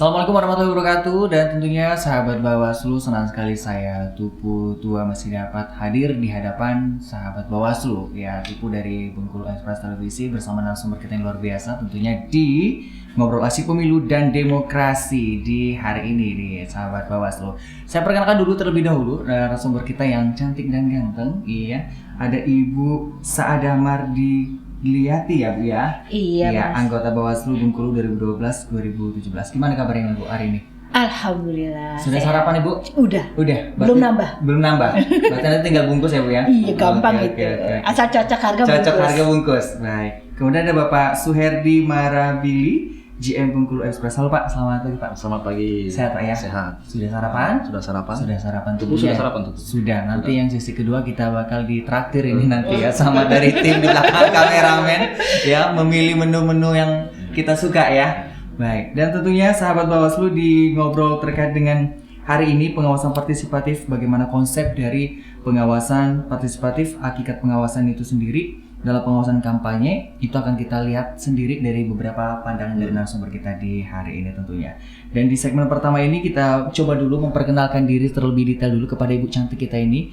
Assalamualaikum warahmatullahi wabarakatuh. Dan tentunya sahabat Bawaslu, senang sekali saya Tupu Tua masih dapat hadir di hadapan sahabat Bawaslu. Ya, Tupu dari Bengkulu Express Televisi bersama narasumber kita yang luar biasa tentunya di Ngobrol Asik Pemilu dan Demokrasi di hari ini di sahabat Bawaslu. Saya perkenalkan dulu terlebih dahulu narasumber kita yang cantik dan ganteng. Iya, ada Ibu Saada Mardi Gliati ya Bu ya? Iya Mas. Anggota Bawaslu Bengkulu 2012-2017. Gimana kabarnya Bu hari ini? Alhamdulillah. Sudah sarapan Ibu? Udah. Belum nambah. Belum nambah. Berarti nanti tinggal bungkus ya Bu ya? Iya gampang gitu. Asal cocok harga bungkus. Cocok harga bungkus. Baik. Kemudian ada Bapak Suherdi Marabili, GM Bengkulu Express. Halo Pak, selamat pagi Pak. Selamat pagi. Sehat Pak ya? Sehat. Sudah sarapan? Sudah sarapan. Sudah sarapan. Tubuh sudah sarapan tuh. Sudah. Nanti yang sesi kedua kita bakal ditraktir ini nanti ya sama dari tim di belakang kameramen ya, memilih menu-menu yang kita suka ya. Baik. Dan tentunya sahabat Bawaslu di ngobrol terkait dengan hari ini pengawasan partisipatif, bagaimana konsep dari pengawasan partisipatif, hakikat pengawasan itu sendiri dalam pengawasan kampanye, itu akan kita lihat sendiri dari beberapa pandangan dari narasumber kita di hari ini tentunya. Dan di segmen pertama ini kita coba dulu memperkenalkan diri terlebih detail dulu kepada Ibu cantik kita ini,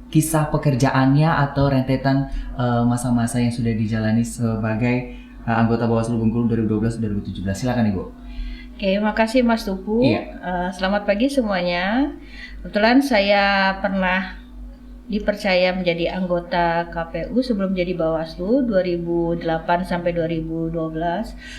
kisah pekerjaannya atau rentetan masa-masa yang sudah dijalani sebagai anggota Bawaslu Bengkulu 2012-2017. Silakan Ibu. Oke, makasih Mas Tupu. Iya. Selamat pagi semuanya. Kebetulan saya pernah dipercaya menjadi anggota KPU sebelum jadi Bawaslu 2008 sampai 2012.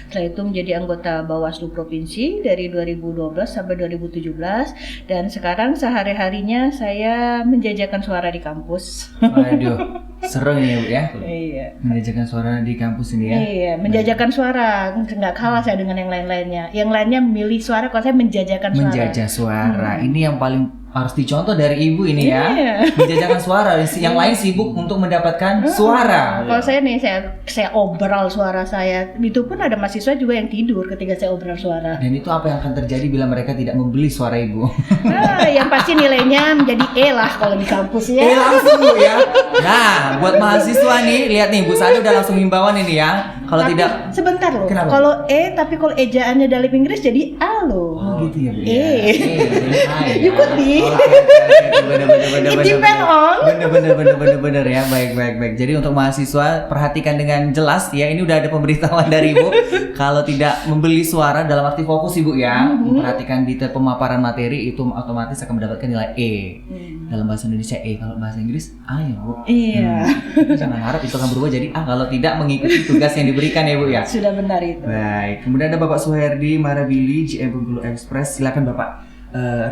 Setelah itu menjadi anggota Bawaslu Provinsi dari 2012 sampai 2017, dan sekarang sehari-harinya saya menjajakan suara di kampus. Waduh, seru nih Bu ya. Iya. Menjajakan suara di kampus ini ya. Iya, menjajakan suara, nggak kalah saya dengan yang lain-lainnya. Yang lainnya memilih suara, kalau saya menjajakan suara. Menjajah suara. Ini yang paling harus dicontoh dari Ibu ini ya. Iya. Menjajakan suara. Yang lain sibuk untuk mendapatkan suara. Kalau saya nih, saya obral suara saya. Itu pun ada mahasiswa juga yang tidur ketika saya obral suara. Dan itu apa yang akan terjadi bila mereka tidak membeli suara Ibu? Nah, yang pasti nilainya menjadi E lah kalau di kampus ya. Langsung ya. Nah, buat mahasiswa nih, lihat nih Bu Sada udah langsung himbauan ini ya. Kalau Tapi, tidak, sebentar loh. Kenapa? Kalau E, tapi kalau ejaannya dalam Inggris jadi A loh. oh gitu ya Bu. E. You could be. Bener. It depend on. Bener ya. Baik. Jadi untuk mahasiswa perhatikan dengan jelas ya. Ini udah ada pemberitahuan dari Ibu. Kalau tidak membeli suara dalam arti fokus Ibu ya, memperhatikan detail pemaparan materi, itu otomatis akan mendapatkan nilai E. Dalam bahasa Indonesia E, kalau bahasa Inggris A ya Bu. Iya. Jangan harap itu akan berubah jadi A kalau tidak mengikuti tugas yang diberikan ya Bu ya. Sudah benar itu. Baik. Kemudian ada Bapak Suherdi Marabili, GM Bengkulu Express. Silakan Bapak.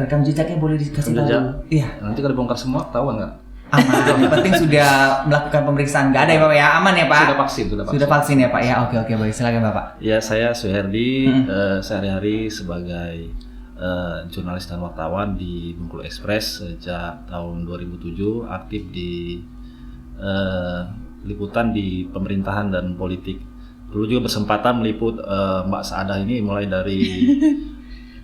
Rekam jejaknya boleh dikasih tahu. Iya. Nanti kalau dibongkar semua ketahuan nggak? Aman. Yang penting sudah melakukan pemeriksaan. Nggak ada ya Pak ya? Aman ya Pak? Sudah vaksin ya Pak ya? Oke baik. Silakan Bapak. Ya, saya Suherdi, sehari-hari sebagai jurnalis dan wartawan di Bengkulu Express sejak tahun 2007, aktif di liputan di pemerintahan dan politik. Dulu juga berkesempatan meliput Mbak Saada ini mulai dari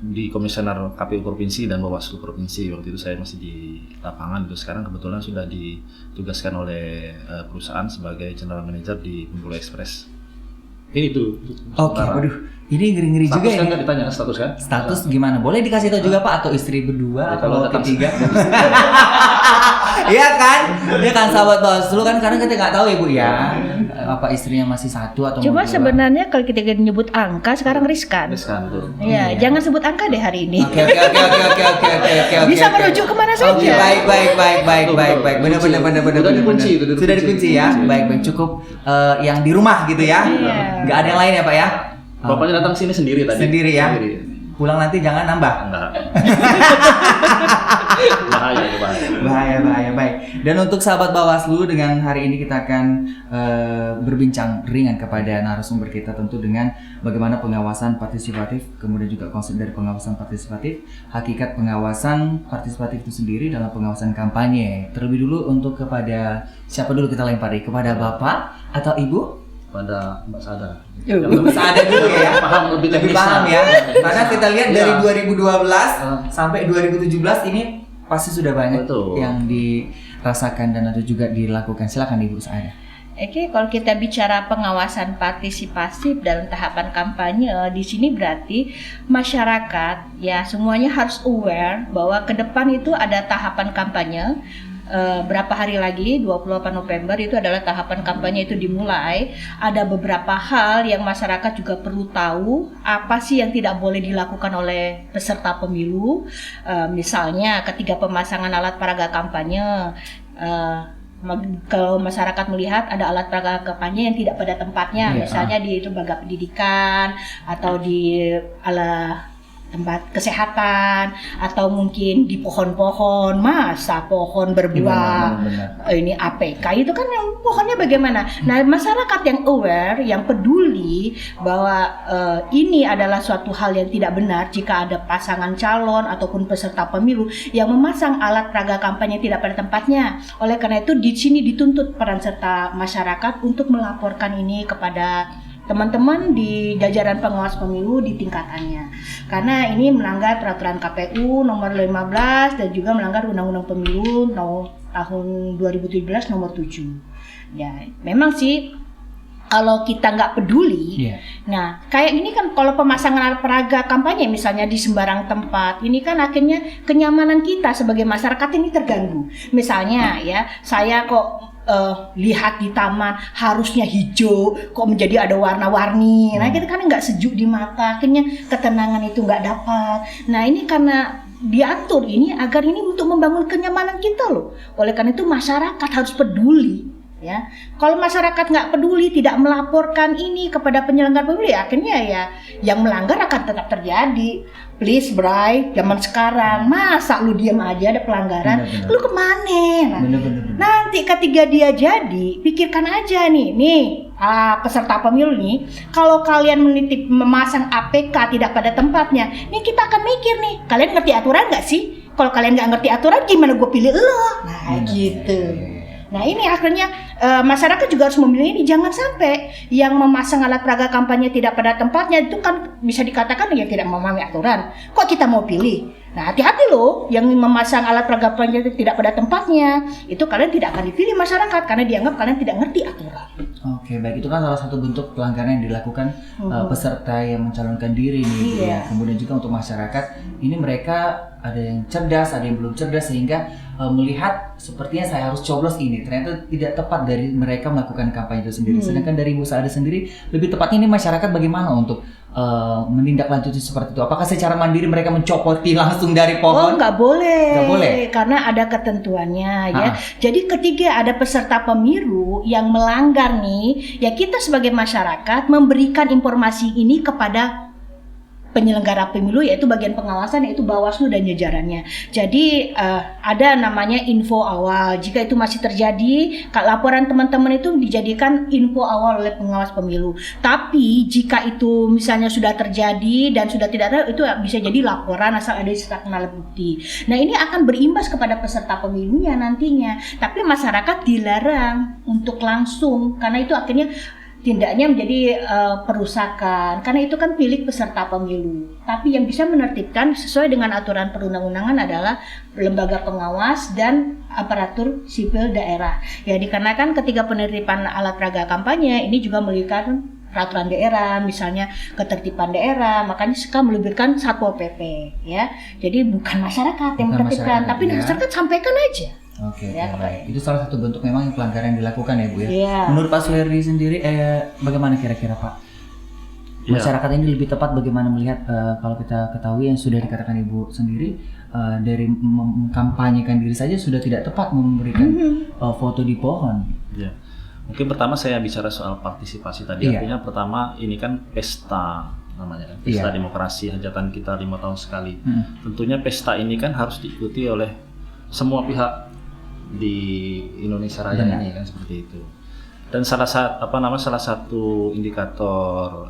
di komisioner KPU Provinsi dan Bawaslu Provinsi. Waktu itu saya masih di lapangan. Sekarang kebetulan sudah ditugaskan oleh perusahaan sebagai general manager di Bengkulu Express. Ini tuh. Oke, waduh. Ini ngeri-ngeri juga ya. Status kan nggak ditanya status kan? Status gimana? Boleh dikasih tahu juga Pak, atau istri berdua atau ketiga? Iya kan sahabat Bawaslu kan, karena kita nggak tahu Ibu ya. Apa istrinya masih satu atau Cuma dua. Sebenarnya kalau kita nyebut angka sekarang riskan. Riskan tuh. Iya, jangan sebut angka deh hari ini. Oke. Bisa merujuk kemana saja. Oke, baik. Benar. Sudah dikunci itu. Sudah dikunci ya. Baik. Cukup yang di rumah gitu ya. Iya. Nggak ada yang lain ya Pak ya. Bapaknya datang sini sendiri tadi. Sendiri ya. Pulang nanti jangan nambah. Enggak. Bahaya. Baik. Dan untuk sahabat Bawaslu, dengan hari ini kita akan berbincang ringan kepada narasumber kita tentu dengan bagaimana pengawasan partisipatif, kemudian juga konsep dari pengawasan partisipatif, hakikat pengawasan partisipatif itu sendiri dalam pengawasan kampanye. Terlebih dulu untuk kepada siapa dulu kita lempari, kepada Bapak atau Ibu? Pada Mbak Sada. Mbak Sada dulu ya. Lebih paham ya. Karena kita lihat dari Iya. 2012 sampai 2017 ini pasti sudah banyak Betul. yang dirasakan dan ada juga dilakukan. Silakan Ibu Sada. Oke, kalau kita bicara pengawasan partisipatif dalam tahapan kampanye, di sini berarti masyarakat ya semuanya harus aware bahwa ke depan itu ada tahapan kampanye. Berapa hari lagi, 28 November itu adalah tahapan kampanye itu dimulai. Ada beberapa hal yang masyarakat juga perlu tahu, apa sih yang tidak boleh dilakukan oleh peserta pemilu. Misalnya ketika pemasangan alat peraga kampanye, kalau masyarakat melihat ada alat peraga kampanye yang tidak pada tempatnya, misalnya di lembaga pendidikan atau di tempat kesehatan atau mungkin di pohon-pohon, masa pohon berbuah ini APK itu kan yang pohonnya bagaimana. Nah, masyarakat yang aware, yang peduli bahwa ini adalah suatu hal yang tidak benar jika ada pasangan calon ataupun peserta pemilu yang memasang alat peraga kampanye tidak pada tempatnya. Oleh karena itu di sini dituntut peran serta masyarakat untuk melaporkan ini kepada teman-teman di jajaran pengawas pemilu di tingkatannya, karena ini melanggar peraturan KPU nomor 15 dan juga melanggar Undang-Undang Pemilu tahun 2017 nomor 7. Ya, memang sih kalau kita nggak peduli, nah kayak ini kan kalau pemasangan alat peraga kampanye misalnya di sembarang tempat, ini kan akhirnya kenyamanan kita sebagai masyarakat ini terganggu. Misalnya ya, saya kok lihat di taman harusnya hijau, kok menjadi ada warna-warni. Nah, kita kan nggak sejuk di mata, akhirnya ketenangan itu nggak dapat. Nah, ini karena diatur ini agar ini untuk membangun kenyamanan kita loh. Oleh karena itu masyarakat harus peduli. Ya, kalau masyarakat nggak peduli, tidak melaporkan ini kepada penyelenggara pemilu, ya akhirnya ya yang melanggar akan tetap terjadi. Please, Bray, zaman sekarang masa lu diam aja ada pelanggaran, lu kemana? Nah, nanti ketika dia jadi, pikirkan aja nih peserta pemilu nih, kalau kalian memasang APK tidak pada tempatnya, nih kita akan mikir nih, kalian ngerti aturan nggak sih? Kalau kalian nggak ngerti aturan, gimana gue pilih lo? Nah, gitu. Nah, ini akhirnya masyarakat juga harus memilih ini, jangan sampai yang memasang alat peraga kampanye tidak pada tempatnya itu kan bisa dikatakan yang tidak memahami aturan. Kok kita mau pilih? Nah, hati-hati loh yang memasang alat peraga kampanye tidak pada tempatnya. Itu kalian tidak akan dipilih masyarakat karena dianggap kalian tidak ngerti aturan. Oke, baik, itu kan salah satu bentuk pelanggaran yang dilakukan peserta yang mencalonkan diri nih. Ya. Kemudian juga untuk masyarakat, ini mereka ada yang cerdas, ada yang belum cerdas sehingga melihat sepertinya saya harus coblos ini, ternyata tidak tepat dari mereka melakukan kampanye itu sendiri. Sedangkan dari Bu Saada sendiri, lebih tepatnya ini masyarakat bagaimana untuk menindaklanjuti seperti itu? Apakah secara mandiri mereka mencopoti langsung dari pohon? Oh, nggak boleh. Nggak boleh. Karena ada ketentuannya ya. Jadi ketika ada peserta pemilu yang melanggar nih, ya kita sebagai masyarakat memberikan informasi ini kepada penyelenggara pemilu, yaitu bagian pengawasan, yaitu Bawaslu dan jajarannya. Jadi ada namanya info awal. Jika itu masih terjadi, laporan teman-teman itu dijadikan info awal oleh pengawas pemilu. Tapi jika itu misalnya sudah terjadi dan sudah tidak ada, itu bisa jadi laporan asal ada serta alat bukti. Nah, ini akan berimbas kepada peserta pemilunya nantinya. Tapi masyarakat dilarang untuk langsung, karena itu akhirnya tindaknya menjadi perusakan, karena itu kan milik peserta pemilu. Tapi yang bisa menertibkan sesuai dengan aturan perundang-undangan adalah lembaga pengawas dan aparatur sipil daerah. Ya, dikarenakan ketika penertiban alat peraga kampanye ini juga melibatkan peraturan daerah, misalnya ketertiban daerah, makanya suka melibatkan Satpol PP ya. Jadi bukan masyarakat yang menertibkan, tapi masyarakat sampaikan aja. Oke, baik. Itu salah satu bentuk memang yang pelanggaran yang dilakukan ya, Bu ya. Menurut Pak Suherdi sendiri, bagaimana kira-kira Pak? Masyarakat ini lebih tepat bagaimana melihat kalau kita ketahui yang sudah dikatakan Ibu sendiri, dari mengkampanyekan diri saja sudah tidak tepat memberikan foto di pohon. Ya. Mungkin pertama saya bicara soal partisipasi tadi. Artinya pertama ini kan pesta namanya kan, pesta demokrasi hajatan kita 5 tahun sekali. Tentunya pesta ini kan harus diikuti oleh semua pihak di Indonesia Raya ini kan, seperti itu. Dan salah satu indikator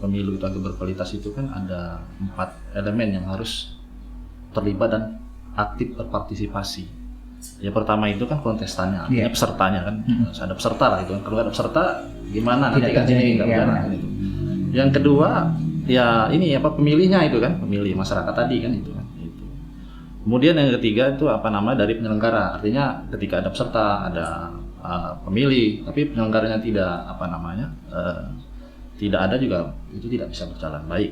pemilu itu agar berkualitas itu kan ada 4 elemen yang harus terlibat dan aktif berpartisipasi. Ya, pertama itu kan kontestannya, artinya pesertanya kan, ada peserta lah itu kan. Kalau ada peserta gimana nanti kan ini nggak benar itu. Yang kedua ya ini pemilihnya itu kan, pemilih masyarakat tadi kan itu kan. Kemudian yang ketiga itu dari penyelenggara, artinya ketika ada peserta, ada pemilih, tapi penyelenggaranya tidak ada juga, itu tidak bisa berjalan baik.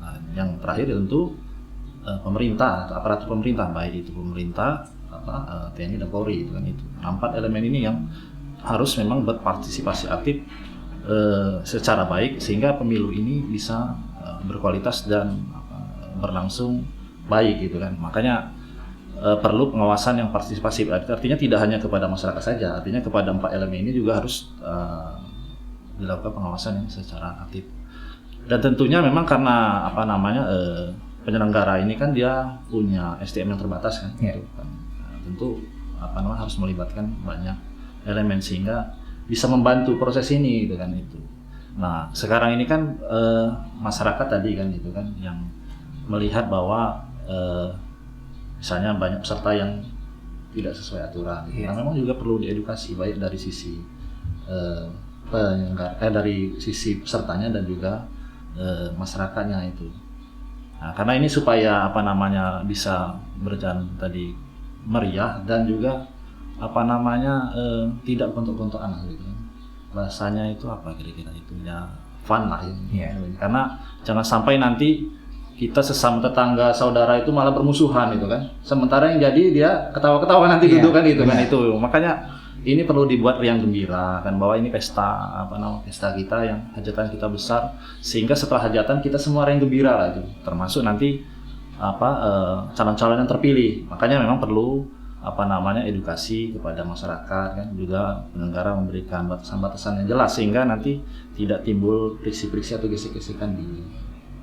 Nah, yang terakhir tentu pemerintah atau aparatur pemerintah, baik itu pemerintah, TNI dan Polri itu kan itu. Nah, 4 elemen ini yang harus memang berpartisipasi aktif secara baik sehingga pemilu ini bisa berkualitas dan berlangsung baik gitu kan. Makanya perlu pengawasan yang partisipasi. Artinya tidak hanya kepada masyarakat saja, artinya kepada 4 elemen ini juga harus dilakukan pengawasan yang secara aktif. Dan tentunya memang karena penyelenggara ini kan dia punya SDM yang terbatas kan, gitu kan. Nah, tentu harus melibatkan banyak elemen sehingga bisa membantu proses ini gitu kan itu. Nah, sekarang ini kan masyarakat tadi kan itu kan yang melihat bahwa misalnya banyak peserta yang tidak sesuai aturan. Nah, memang juga perlu diedukasi baik dari sisi dari sisi pesertanya dan juga masyarakatnya itu. Nah, karena ini supaya bisa berjalan tadi meriah dan juga tidak gontok-gontokan gitu. Bahasanya itu apa kira-kira itu ya, fun lah ya. Karena jangan sampai nanti kita sesama tetangga saudara itu malah bermusuhan gitu kan. Sementara yang jadi dia ketawa-ketawa nanti duduk kan gitu kan itu. Makanya ini perlu dibuat riang gembira kan, bahwa ini pesta pesta kita yang hajatan kita besar, sehingga setelah hajatan kita semua riang gembira lah itu. Termasuk nanti calon-calon yang terpilih. Makanya memang perlu edukasi kepada masyarakat kan, juga penyelenggara memberikan batasan-batasan yang jelas sehingga nanti tidak timbul friksi-friksi atau gesek-gesekan di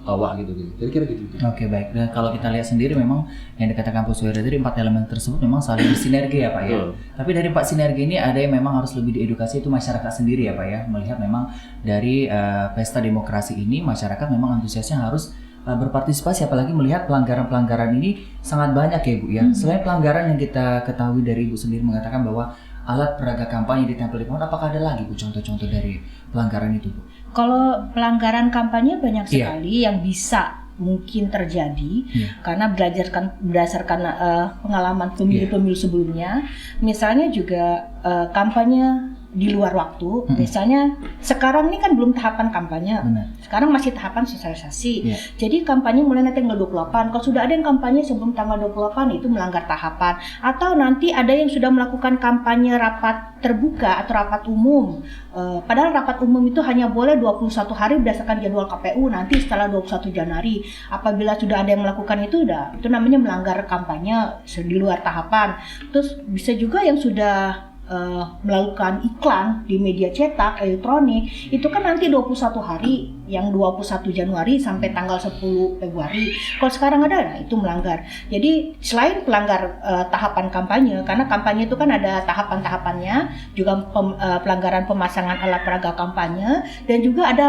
bawah gitu. Kira-kira gitu. Oke, baik. Dan kalau kita lihat sendiri memang yang dikatakan Pak Suherdi tadi 4 elemen tersebut memang saling bersinergi ya Pak ya. Tapi dari 4 sinergi ini ada yang memang harus lebih diedukasi, itu masyarakat sendiri ya Pak ya. Melihat memang dari pesta demokrasi ini masyarakat memang antusiasnya harus berpartisipasi, apalagi melihat pelanggaran-pelanggaran ini sangat banyak ya Bu ya. Selain pelanggaran yang kita ketahui dari Ibu sendiri mengatakan bahwa alat peraga kampanye ditempel di pohon, apakah ada lagi Bu contoh-contoh dari pelanggaran itu Bu? Kalau pelanggaran kampanye banyak sekali yang bisa mungkin terjadi karena berdasarkan pengalaman pemilu-pemilu sebelumnya. Misalnya juga kampanye di luar waktu, misalnya sekarang ini kan belum tahapan kampanye, sekarang masih tahapan sosialisasi. Jadi kampanye mulai nanti tanggal 28. Kalau sudah ada yang kampanye sebelum tanggal 28 itu melanggar tahapan. Atau nanti ada yang sudah melakukan kampanye rapat terbuka atau rapat umum. Padahal rapat umum itu hanya boleh 21 hari berdasarkan jadwal KPU. Nanti setelah 21 Januari, apabila sudah ada yang melakukan itu itu namanya melanggar kampanye di luar tahapan. Terus bisa juga yang sudah melakukan iklan di media cetak, elektronik, itu kan nanti 21 hari, yang 21 Januari sampai tanggal 10 Februari. Kalau sekarang ada, itu melanggar. Jadi selain pelanggar tahapan kampanye, karena kampanye itu kan ada tahapan-tahapannya, juga pelanggaran pemasangan alat peraga kampanye, dan juga ada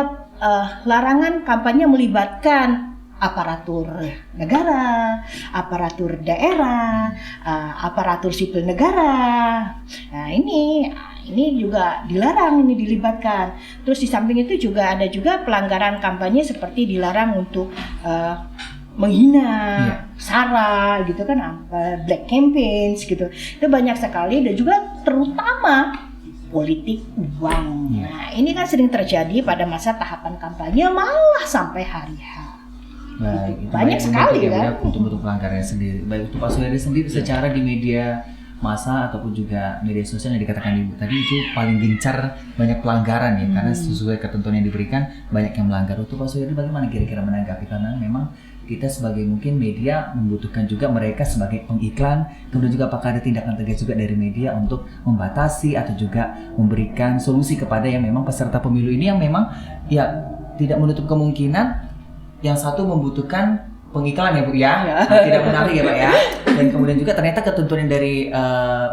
larangan kampanye melibatkan aparatur negara, aparatur daerah, aparatur sipil negara. Nah ini juga dilarang ini dilibatkan. Terus di samping itu juga ada juga pelanggaran kampanye seperti dilarang untuk menghina, sara gitu kan, black campaigns gitu. Itu banyak sekali dan juga terutama politik uang. Nah ini kan sering terjadi pada masa tahapan kampanye malah sampai hari H. Baik, banyak sekali kan bentuk-bentuk pelanggarannya sendiri. Baik itu Pak Suherdi sendiri secara di media massa ataupun juga media sosial yang dikatakan Ibu tadi itu paling gencar banyak pelanggaran ya, karena sesuai ketentuan yang diberikan banyak yang melanggar. Untuk Pak Suherdi bagaimana kira-kira menanggapi, karena memang kita sebagai mungkin media membutuhkan juga mereka sebagai pengiklan, kemudian juga apakah ada tindakan tegas juga dari media untuk membatasi atau juga memberikan solusi kepada yang memang peserta pemilu ini yang memang ya tidak menutup kemungkinan yang satu membutuhkan pengiklan ya Bu ya, tidak menarik ya Pak ya, dan kemudian juga ternyata ketentuan dari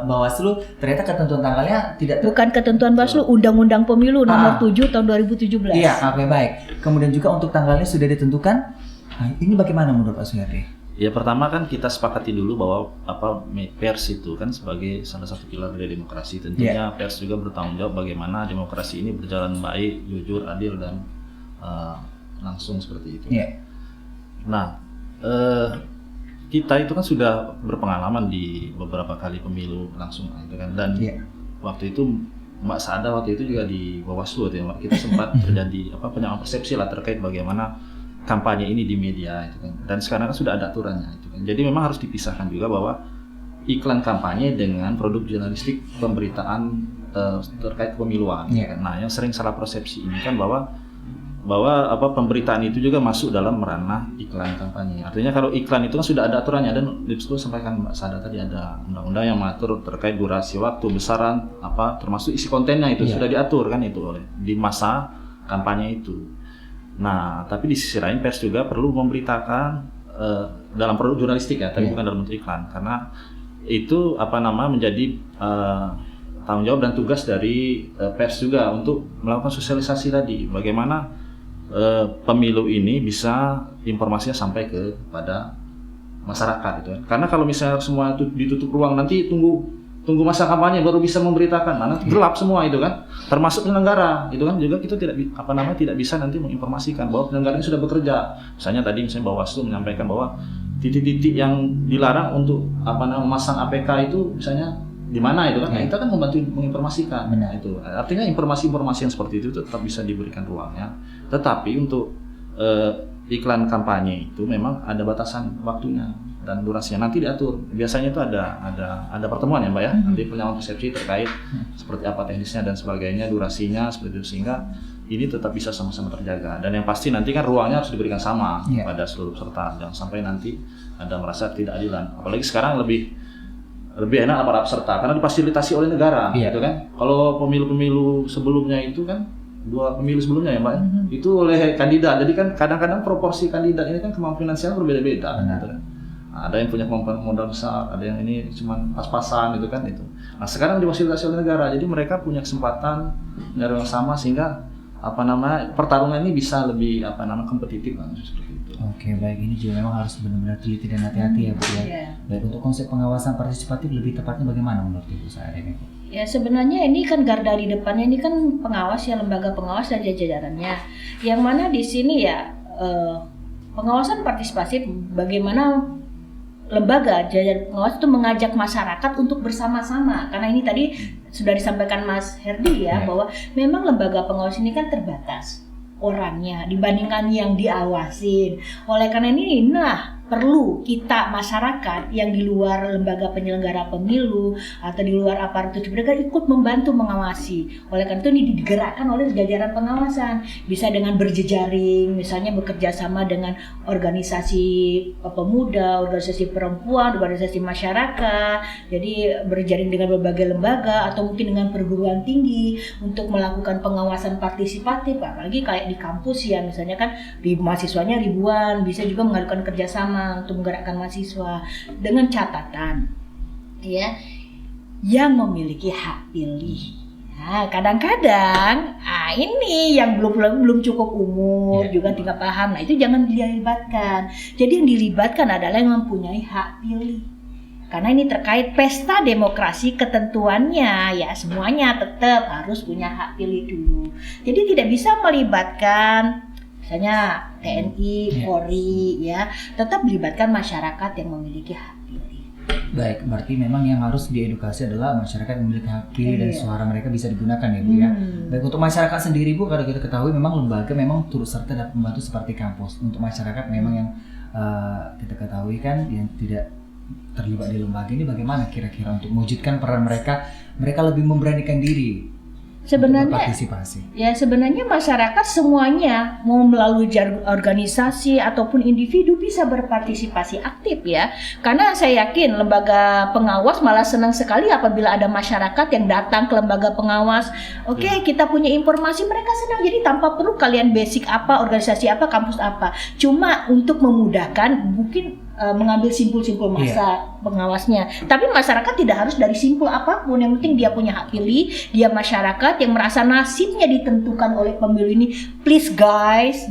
Bawaslu, ternyata ketentuan tanggalnya tidak bukan ketentuan Bawaslu, Undang-Undang Pemilu nomor 7 tahun 2017. Iya, oke baik. Kemudian juga untuk tanggalnya sudah ditentukan. Nah, ini bagaimana menurut Pak Suherdi? Ya pertama kan kita sepakati dulu bahwa pers itu kan sebagai salah satu pilar dari demokrasi. Tentunya pers juga bertanggung jawab bagaimana demokrasi ini berjalan baik, jujur, adil dan langsung seperti itu. Nah, kita itu kan sudah berpengalaman di beberapa kali pemilu langsung gitu kan, dan waktu itu Mbak Saada waktu itu juga di Bawaslu ya Mbak, kita sempat terjadi penyamaan persepsi lah terkait bagaimana kampanye ini di media itu kan. Dan sekarang kan sudah ada aturannya itu kan. Jadi memang harus dipisahkan juga bahwa iklan kampanye dengan produk jurnalistik pemberitaan terkait pemiluan. Yeah. Nah, yang sering salah persepsi ini kan bahwa pemberitaan itu juga masuk dalam ranah iklan kampanye. Artinya kalau iklan itu kan sudah ada aturannya, dan itu sampaikan Mbak Sada tadi ada undang-undang yang mengatur terkait durasi waktu, besaran, termasuk isi kontennya itu sudah diatur kan itu oleh di masa kampanye itu. Nah, tapi di sisi lain pers juga perlu memberitakan dalam produk jurnalistik ya, tapi bukan dalam bentuk iklan, karena itu menjadi tanggung jawab dan tugas dari pers juga untuk melakukan sosialisasi tadi, bagaimana pemilu ini bisa informasinya sampai kepada masyarakat itu kan. Karena kalau misalnya semua itu ditutup ruang, nanti tunggu masa kampanye baru bisa memberitakan, nanti gelap semua itu kan, termasuk penyelenggara itu kan juga, kita tidak bisa nanti menginformasikan bahwa penyelenggara ini sudah bekerja. Misalnya Bawaslu menyampaikan bahwa titik-titik yang dilarang untuk memasang APK itu misalnya di mana itu kan, kita kan membantu menginformasikan. Itu artinya informasi-informasi yang seperti itu tetap bisa diberikan ruangnya, tetapi untuk iklan kampanye itu memang ada batasan waktunya dan durasinya, nanti diatur. Biasanya itu ada pertemuan ya Mbak ya, nanti penyamaan persepsi terkait seperti apa teknisnya dan sebagainya, durasinya seperti itu, sehingga ini tetap bisa sama-sama terjaga. Dan yang pasti nanti kan ruangnya harus diberikan sama pada seluruh peserta, jangan sampai nanti ada merasa tidak adilan. Apalagi sekarang lebih enak aparat peserta karena difasilitasi oleh negara, gitu kan. Kalau pemilu-pemilu sebelumnya itu kan 2 pemilu sebelumnya ya Mbak, itu oleh kandidat. Jadi kan kadang-kadang proporsi kandidat ini kan kemampuan finansial berbeda-beda, gitu kan. Ada yang punya kemampuan modal besar, ada yang ini cuma pas-pasan gitu kan itu. Nah, sekarang difasilitasi oleh negara, jadi mereka punya kesempatan nyari yang sama, sehingga pertarungan ini bisa lebih kompetitif kan, seperti itu. Oke, baik, ini juga memang harus benar-benar teliti dan hati-hati ya Bu ya. Baik, untuk konsep pengawasan partisipatif lebih tepatnya bagaimana menurut Ibu saat ini Bu? Ya sebenarnya ini kan garda di depannya ini kan pengawas ya, lembaga pengawas dan jajarannya. Yang mana di sini ya pengawasan partisipatif, bagaimana lembaga jajaran pengawas itu mengajak masyarakat untuk bersama-sama, karena ini tadi sudah disampaikan Mas Herdi ya, bahwa memang lembaga pengawas ini kan terbatas orangnya dibandingkan yang diawasin. Oleh karena ini perlu kita masyarakat yang di luar lembaga penyelenggara pemilu atau di luar aparatur mereka ikut membantu mengawasi. Oleh karena itu ini digerakkan oleh jajaran pengawasan, bisa dengan berjejaring, misalnya bekerja sama dengan organisasi pemuda, organisasi perempuan, organisasi masyarakat, jadi berjejaring dengan berbagai lembaga atau mungkin dengan perguruan tinggi untuk melakukan pengawasan partisipatif. Apalagi kayak di kampus ya, misalnya kan di mahasiswanya ribuan, bisa juga mengadukan kerjasama untuk menggerakkan mahasiswa dengan catatan ya yang memiliki hak pilih. Nah, kadang-kadang ini yang belum cukup umur juga tidak paham. Nah, itu jangan dilibatkan. Jadi yang dilibatkan adalah yang mempunyai hak pilih. Karena ini terkait pesta demokrasi, ketentuannya ya semuanya tetap harus punya hak pilih dulu. Jadi tidak bisa melibatkan misalnya TNI, Polri ya, tetap melibatkan masyarakat yang memiliki hak pilih. Baik, berarti memang yang harus diedukasi adalah masyarakat yang memiliki hak pilih dan suara mereka bisa digunakan ya Bu ya. Baik, untuk masyarakat sendiri Bu, kalau kita ketahui memang lembaga memang turut serta dan membantu seperti kampus. Untuk masyarakat memang yang kita ketahui kan yang tidak terlibat di lembaga ini, bagaimana kira-kira untuk mewujudkan peran mereka lebih memberanikan diri sebenarnya partisipasi? Ya sebenarnya masyarakat semuanya mau melalui organisasi ataupun individu bisa berpartisipasi aktif ya, karena saya yakin lembaga pengawas malah senang sekali apabila ada masyarakat yang datang ke lembaga pengawas. Oke, kita punya informasi, mereka senang. Jadi tanpa perlu kalian basic apa, organisasi apa, kampus apa, cuma untuk memudahkan mungkin mengambil simpul-simpul masa pengawasnya. Tapi masyarakat tidak harus dari simpul apapun, yang penting dia punya hak pilih, dia masyarakat yang merasa nasibnya ditentukan oleh pemilu ini. Please guys,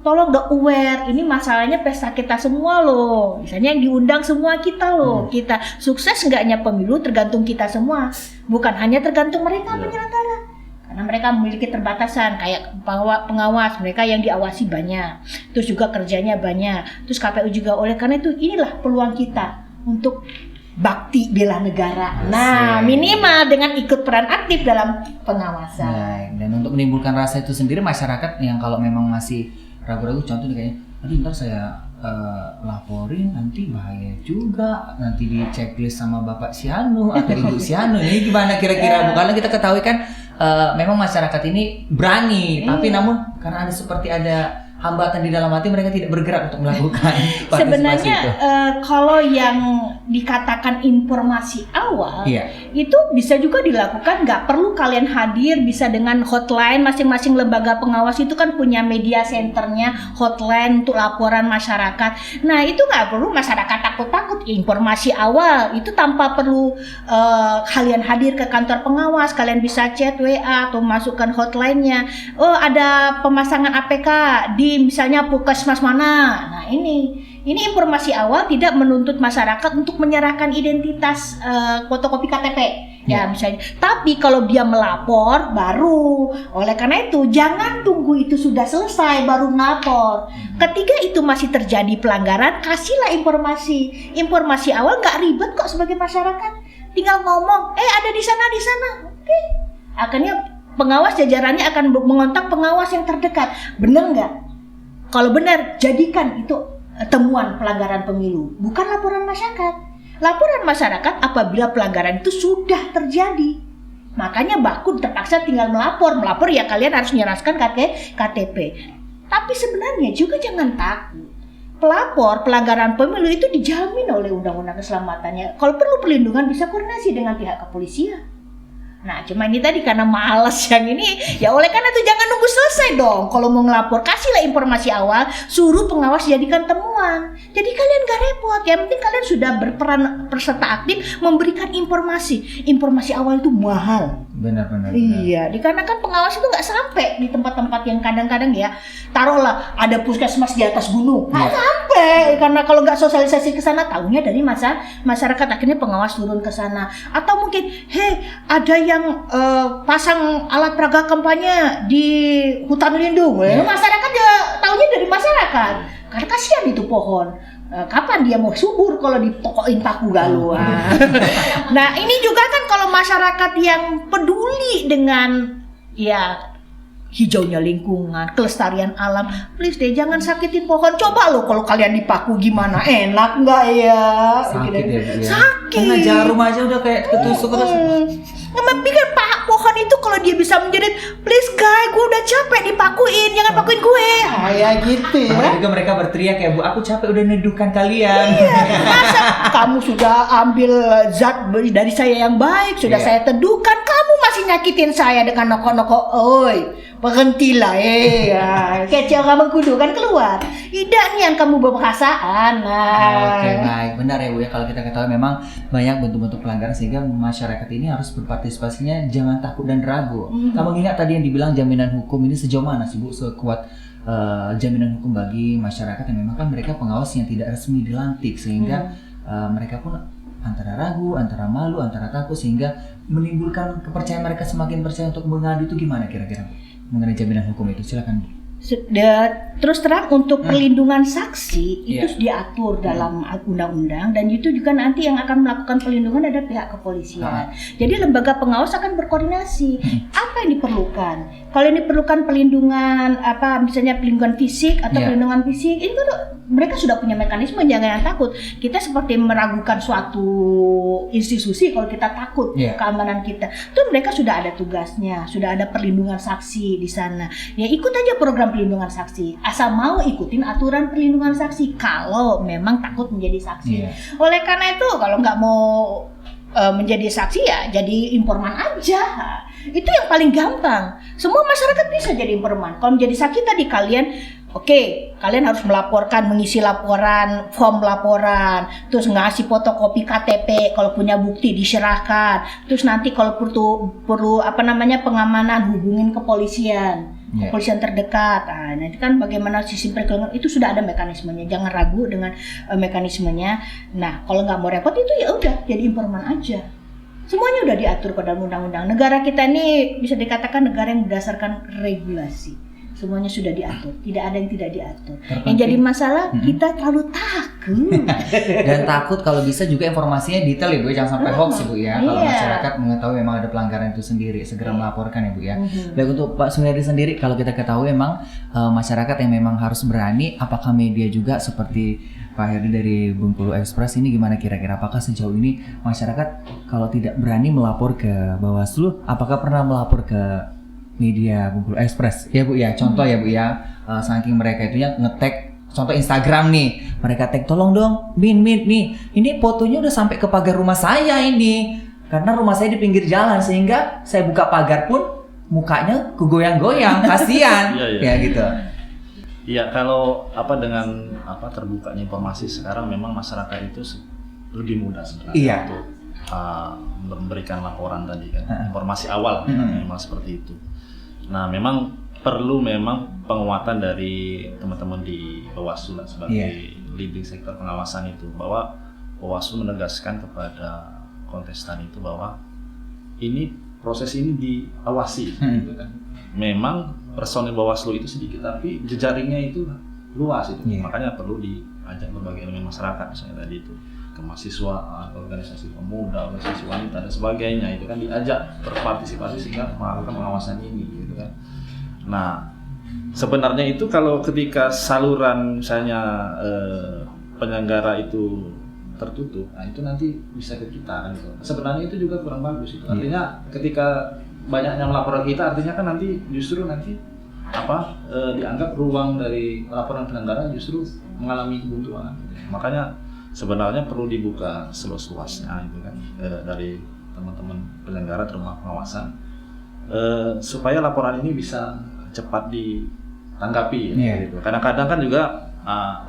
tolong aware, ini masalahnya pesta kita semua loh. Misalnya yang diundang semua kita loh. Kita sukses enggaknya pemilu tergantung kita semua, bukan hanya tergantung mereka penyelenggara. Karena mereka memiliki terbatasan, kayak pengawas, mereka yang diawasi banyak, terus juga kerjanya banyak, terus KPU juga. Oleh karena itu inilah peluang kita untuk bakti bela negara. Nah, minimal dengan ikut peran aktif dalam pengawasan. Baik. Dan untuk menimbulkan rasa itu sendiri, masyarakat yang kalau memang masih ragu-ragu, contohnya kayaknya, aduh ntar saya laporin nanti bahaya juga, nanti di checklist sama Bapak Sianu atau Ibu Sianu, ini gimana kira-kira? Bukannya kita ketahui kan memang masyarakat ini berani, tapi namun karena ada hambatan di dalam hati, mereka tidak bergerak untuk melakukan partisipasi sebenarnya itu. Kalau yang dikatakan informasi awal, itu bisa juga dilakukan, nggak perlu kalian hadir, bisa dengan hotline. Masing-masing lembaga pengawas itu kan punya media centernya, hotline untuk laporan masyarakat. Nah itu nggak perlu masyarakat takut-takut. Informasi awal itu tanpa perlu kalian hadir ke kantor pengawas, kalian bisa chat WA atau masukkan hotline-nya. Oh ada pemasangan APK di misalnya puskesmas mana. Nah ini informasi awal tidak menuntut masyarakat untuk menyerahkan identitas fotokopi KTP ya misalnya. Tapi kalau dia melapor baru. Oleh karena itu jangan tunggu itu sudah selesai baru melapor. Ketika itu masih terjadi pelanggaran, kasihlah informasi awal, nggak ribet kok sebagai masyarakat. Tinggal ngomong, ada di sana. Oke. Akhirnya pengawas jajarannya akan mengontak pengawas yang terdekat. Benar nggak? Kalau benar, jadikan itu temuan pelanggaran pemilu, bukan laporan masyarakat. Laporan masyarakat apabila pelanggaran itu sudah terjadi. Makanya Bakun terpaksa tinggal melapor ya kalian harus menyerahkan KTP. Tapi sebenarnya juga jangan takut. Pelapor pelanggaran pemilu itu dijamin oleh undang-undang keselamatannya. Kalau perlu perlindungan bisa koordinasi dengan pihak kepolisian. Nah cuma ini tadi karena malas yang ini, ya oleh karena itu jangan nunggu selesai dong. Kalau mau ngelapor kasihlah informasi awal, suruh pengawas jadikan temuan. Jadi kalian gak repot, yang penting kalian sudah berperan peserta aktif memberikan informasi awal itu mahal. Benar. Iya, dikarenakan pengawas itu nggak sampai di tempat-tempat yang kadang-kadang ya, taruhlah ada puskesmas di atas gunung, nggak sampai karena kalau nggak sosialisasi ke sana, tahunya dari masyarakat, akhirnya pengawas turun ke sana. Atau mungkin, ada yang pasang alat peraga kampanye di hutan lindung, masyarakat ya tahunya dari masyarakat, karena kasihan itu pohon. Kapan dia mau subur kalau ditokokin paku galuh. Nah ini juga kan kalau masyarakat yang peduli dengan ya hijaunya lingkungan, kelestarian alam, please deh jangan sakitin pohon. Coba lo kalau kalian dipaku gimana, enak nggak ya? Sakit ya Bu ya? Sakit. Karena jarum aja udah kayak ketusuk terus. Pikir pohon itu kalau dia bisa menjerit, please guys, gue udah capek dipakuin, jangan pakuin gue. Ya gitu ya. Makanya juga mereka berteriak ya, Bu, aku capek udah neduhkan kalian. Masa kamu sudah ambil zat dari saya yang baik, sudah saya teduhkan, kamu masih nyakitin saya dengan noko-noko. Oi, berhentilah kecil kamu kudu kan keluar. Tidak nih yang kamu berperasaan. Oke, baik. Benar ya Bu ya, kalau kita ketahui memang banyak bentuk-bentuk pelanggaran sehingga masyarakat ini harus berpartisipasinya jangan takut dan ragu. Kamu ingat tadi yang dibilang jaminan hukum ini sejauh mana sih Bu, sekuat jaminan hukum bagi masyarakat yang memang kan mereka pengawas yang tidak resmi dilantik sehingga mereka pun antara ragu, antara malu, antara takut sehingga menimbulkan kepercayaan mereka semakin percaya untuk mengadu. Itu gimana kira-kira mengenai jaminan hukum itu? Silakan Bu. Terus terang untuk perlindungan saksi itu diatur dalam undang-undang dan itu juga nanti yang akan melakukan perlindungan ada pihak kepolisian. Jadi lembaga pengawas akan berkoordinasi apa yang diperlukan. Kalau ini diperlukan perlindungan misalnya perlindungan fisik atau perlindungan fisik, ini kan mereka sudah punya mekanisme, jangan takut. Kita seperti meragukan suatu institusi kalau kita takut keamanan kita. Itu mereka sudah ada tugasnya, sudah ada perlindungan saksi di sana. Ya ikut aja program perlindungan saksi, asal mau ikutin aturan perlindungan saksi kalau memang takut menjadi saksi. Oleh karena itu kalau nggak mau menjadi saksi ya jadi informan aja. Itu yang paling gampang. Semua masyarakat bisa jadi informan. Kalau menjadi saksi tadi kalian kalian harus melaporkan, mengisi laporan, form laporan, terus ngasih fotokopi KTP, kalau punya bukti diserahkan. Terus nanti kalau perlu pengamanan hubungin kepolisian. Kepolisian terdekat. Nah, nanti kan bagaimana sistem perlindungan itu sudah ada mekanismenya. Jangan ragu dengan mekanismenya. Nah, kalau nggak mau repot itu ya udah jadi informan aja. Semuanya udah diatur ke dalam undang-undang. Negara kita ini bisa dikatakan negara yang berdasarkan regulasi. semuanya sudah diatur, tidak ada yang tidak diatur. Terpenting. Yang jadi masalah kita terlalu takut. Dan takut kalau bisa juga informasinya detail ya Bu, jangan sampai hoax ya Bu ya. Kalau Iya. masyarakat mengetahui memang ada pelanggaran itu sendiri, segera melaporkan ya Bu ya. Baik, untuk Pak Sumiadi sendiri, kalau kita ketahui memang masyarakat yang memang harus berani, apakah media juga seperti Pak Herdi dari Bengkulu Express ini gimana kira-kira? Apakah sejauh ini masyarakat kalau tidak berani melapor ke Bawaslu, apakah pernah melapor ke media Bengkulu Express? Ya Bu ya, contoh ya Bu ya, saking mereka itu ya nge-tag, contoh Instagram nih, mereka tag tolong dong, Min nih, ini fotonya udah sampai ke pagar rumah saya ini, karena rumah saya di pinggir jalan sehingga saya buka pagar pun mukanya kegoyang-goyang, kasihan, Iya. ya gitu. Iya, kalau dengan terbukanya informasi sekarang memang masyarakat itu lebih mudah sebenarnya Iya. untuk memberikan laporan tadi kan, informasi awal memang seperti itu. Nah, memang perlu penguatan dari teman-teman di Bawaslu lah sebagai leading sektor pengawasan itu, bahwa Bawaslu menegaskan kepada kontestan itu bahwa proses ini diawasi gitu kan. Memang personil Bawaslu itu sedikit tapi jejaringnya itu luas itu. Makanya perlu diajak berbagai elemen masyarakat, misalnya tadi itu kemahasiswaan, organisasi pemuda, organisasi wanita dan sebagainya, itu kan diajak berpartisipasi sehingga melakukan pengawasan ini gitu kan. Nah, sebenarnya itu kalau ketika saluran misalnya penyelenggara itu tertutup, nah itu nanti bisa ke kita kan gitu. Sebenarnya itu juga kurang bagus itu. Artinya ketika banyaknya melapor ke kita, artinya kan nanti justru dianggap ruang dari laporan penyelenggara justru mengalami kebuntuan. Makanya sebenarnya perlu dibuka seluas-luasnya itu kan, dari teman-teman penyelenggara terutama pengawasan, supaya laporan ini bisa cepat ditanggapi gitu. Kadang-kadang kan juga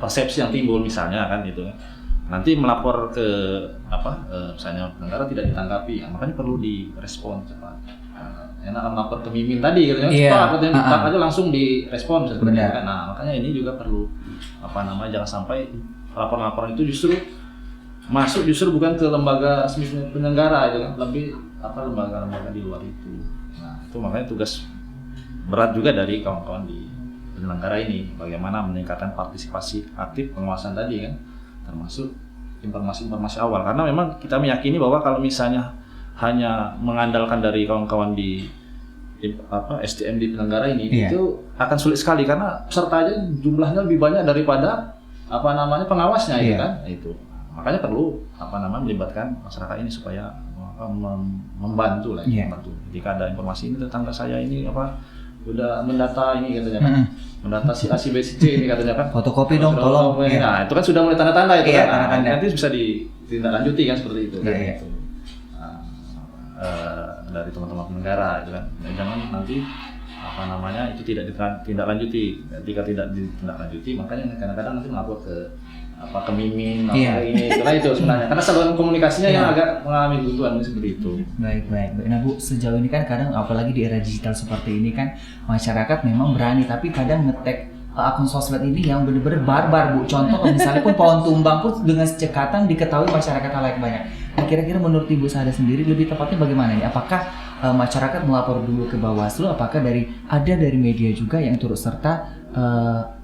persepsi yang timbul misalnya kan gitu kan, nanti melapor ke misalnya penyelenggara tidak ditanggapi, makanya perlu direspon cepat. Enak melapor ke Mimin tadi gitu ya, cepat aja langsung direspon sebenarnya kan. Nah, makanya ini juga perlu jangan sampai laporan-laporan itu justru masuk bukan ke lembaga resmi penyelenggara itu kan, lebih lembaga-lembaga di luar itu. Nah, itu makanya tugas berat juga dari kawan-kawan di penyelenggara ini, bagaimana meningkatkan partisipasi aktif pengawasan tadi kan, termasuk informasi-informasi awal. Karena memang kita meyakini bahwa kalau misalnya hanya mengandalkan dari kawan-kawan di SDM di penyelenggara ini, itu akan sulit sekali karena peserta aja jumlahnya lebih banyak daripada pengawasnya itu kan. Itu makanya perlu melibatkan masyarakat ini supaya membantu lah, membantu. Jika ada informasi ini tetangga saya ini udah mendata ini katanya kan, mendata si A si B si C ini katanya kan, fotokopi dong tolong. Nah, itu kan sudah mulai tanda-tanda itu kan. Nanti bisa ditindaklanjuti kan seperti itu kan. Itu. Dari teman-teman penyelenggara itu kan. Jangan nanti itu tidak ditindaklanjuti. Ketika tidak ditindaklanjuti, makanya kadang-kadang nanti melapor ke Mimin ini itu kan, itu sebenarnya karena saluran komunikasinya yang agak mengalami kebutuhan seperti itu. Baik. Nah Bu, sejauh ini kan kadang apalagi di era digital seperti ini kan, masyarakat memang berani tapi kadang nge-tag akun sosmed ini yang benar-benar barbar Bu. Contoh misalnya pun pohon tumbang pun dengan secekatan diketahui masyarakat halayak banyak. Nah, kira-kira menurut Ibu Sada sendiri lebih tepatnya bagaimana nih? Apakah masyarakat melapor dulu ke Bawaslu? Apakah dari media juga yang turut serta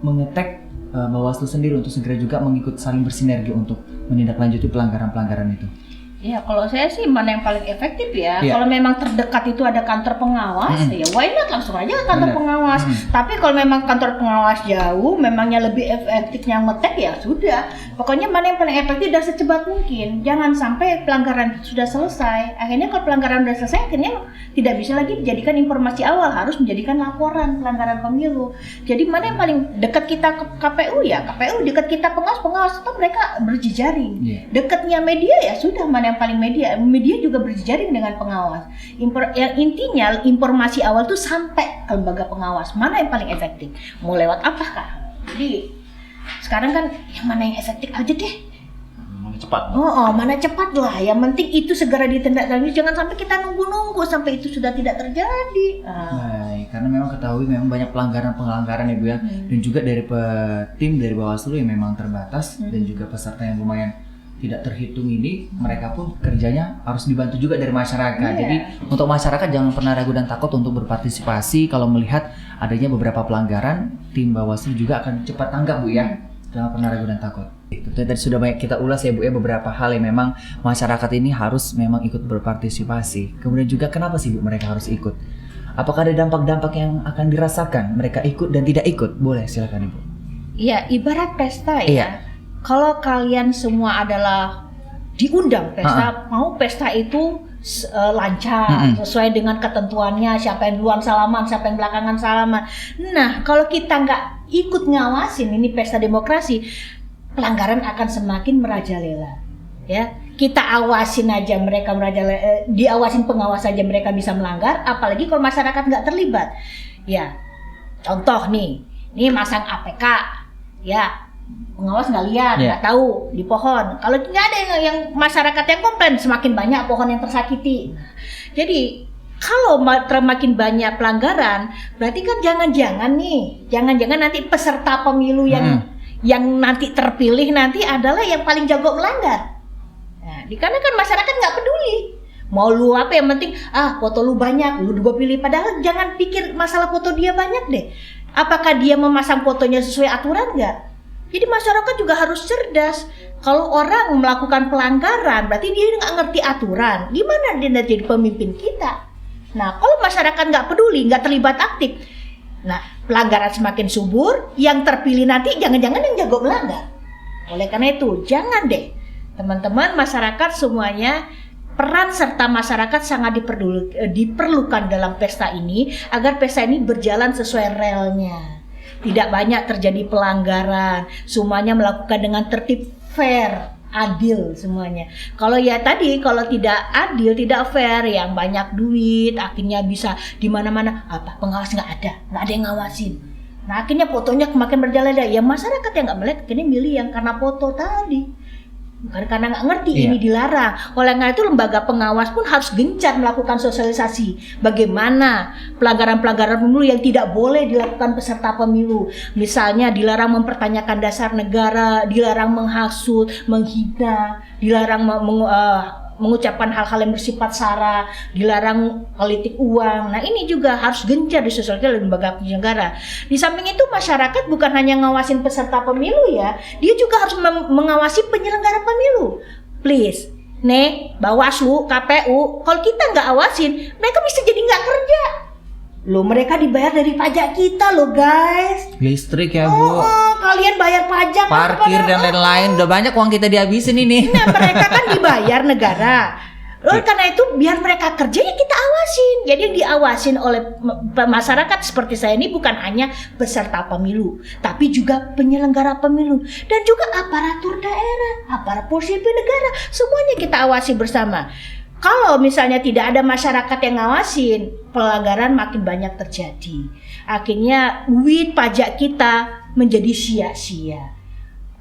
mengetek Bawaslu sendiri untuk segera juga mengikut saling bersinergi untuk menindaklanjuti pelanggaran-pelanggaran itu? Ya, kalau saya sih mana yang paling efektif ya. Kalau memang terdekat itu ada kantor pengawas, ya why not langsung aja ke kantor pengawas. Tapi kalau memang kantor pengawas jauh, memangnya lebih efektifnya ngetek, ya sudah. Pokoknya mana yang paling efektif dan secepat mungkin. Jangan sampai pelanggaran sudah selesai. Akhirnya kalau pelanggaran sudah selesai, akhirnya tidak bisa lagi dijadikan informasi awal, harus menjadikan laporan pelanggaran pemilu. Jadi mana yang paling dekat kita ke KPU, ya KPU, dekat kita pengawas itu mereka berjejaring. Dekatnya media, ya sudah, mana yang paling media juga berjejaring dengan pengawas. Yang intinya informasi awal tuh sampai ke lembaga pengawas, mana yang paling efektif, mau lewat apakah. Jadi sekarang kan yang mana yang efektif aja deh, mana cepat. Mana cepat lah, yang penting itu segera ditindaklanjuti, jangan sampai kita nunggu sampai itu sudah tidak terjadi. Baik, karena memang ketahui memang banyak pelanggaran ya Bu ya, dan juga dari tim dari Bawaslu yang memang terbatas dan juga peserta yang lumayan tidak terhitung ini, mereka pun kerjanya harus dibantu juga dari masyarakat. Iya. Jadi untuk masyarakat jangan pernah ragu dan takut untuk berpartisipasi. Kalau melihat adanya beberapa pelanggaran, tim Bawaslu juga akan cepat tanggap, Bu ya. Jangan pernah ragu dan takut. Itu tadi sudah banyak kita ulas ya, Bu ya, beberapa hal yang memang masyarakat ini harus memang ikut berpartisipasi. Kemudian juga kenapa sih, Bu, mereka harus ikut? Apakah ada dampak-dampak yang akan dirasakan mereka ikut dan tidak ikut? Boleh, silakan Ibu. Iya, ibarat pesta ya. Iya. Kalau kalian semua adalah diundang pesta, mau pesta itu lancar, sesuai dengan ketentuannya, siapa yang duluan salaman, siapa yang belakangan salaman. Nah, kalau kita nggak ikut ngawasin ini pesta demokrasi, pelanggaran akan semakin merajalela. Ya, kita awasin aja mereka merajalela, diawasin pengawas aja mereka bisa melanggar, apalagi kalau masyarakat nggak terlibat. Ya, contoh nih masang APK, ya. Pengawas nggak lihat, nggak tahu di pohon. Kalau nggak ada yang masyarakat yang komplain, semakin banyak pohon yang tersakiti. Jadi kalau makin banyak pelanggaran, berarti kan jangan-jangan nanti peserta pemilu yang nanti terpilih nanti adalah yang paling jago melanggar. Nah, dikarenakan masyarakat nggak peduli. Mau lu apa, yang penting foto lu banyak, lu juga pilih. Padahal jangan pikir masalah foto dia banyak deh. Apakah dia memasang fotonya sesuai aturan nggak? Jadi masyarakat juga harus cerdas. Kalau orang melakukan pelanggaran, berarti dia nggak ngerti aturan. Gimana dia jadi pemimpin kita? Nah, kalau masyarakat nggak peduli, nggak terlibat aktif, nah pelanggaran semakin subur. Yang terpilih nanti jangan-jangan yang jago melanggar. Oleh karena itu, jangan deh, teman-teman masyarakat semuanya. Peran serta masyarakat sangat diperlukan dalam pesta ini agar pesta ini berjalan sesuai relnya. Tidak banyak terjadi pelanggaran, semuanya melakukan dengan tertib, fair, adil semuanya. Kalau tidak adil, tidak fair, yang banyak duit, akhirnya bisa di mana-mana pengawas nggak ada yang ngawasin. Nah akhirnya fotonya makin berjalan, ya masyarakat yang nggak melihat, akhirnya milih yang karena foto tadi. Bukan karena nggak ngerti ini dilarang. Oleh karena itu lembaga pengawas pun harus gencar melakukan sosialisasi bagaimana pelanggaran-pelanggaran pemilu yang tidak boleh dilakukan peserta pemilu. Misalnya dilarang mempertanyakan dasar negara, dilarang menghasut, menghina, dilarang mengucapkan hal-hal yang bersifat sara, dilarang politik uang. Nah ini juga harus gencar disosialisasikan oleh lembaga penyelenggara. Di samping itu masyarakat bukan hanya ngawasin peserta pemilu ya, dia juga harus mengawasi penyelenggara pemilu. Please, Bawaslu, KPU, kalau kita nggak awasin, mereka bisa jadi nggak kerja. Loh, mereka dibayar dari pajak kita loh guys. Listrik ya Bu. Kalian bayar pajak, parkir dan lain-lain, udah banyak uang kita dihabisin ini. Nah mereka kan dibayar negara. Oleh karena itu biar mereka kerja ya kita awasin. Jadi yang diawasin oleh masyarakat seperti saya ini bukan hanya peserta pemilu, tapi juga penyelenggara pemilu dan juga aparatur daerah, aparatur sipil negara, semuanya kita awasi bersama. Kalau misalnya tidak ada masyarakat yang ngawasin, pelanggaran makin banyak terjadi. Akhirnya duit pajak kita menjadi sia-sia.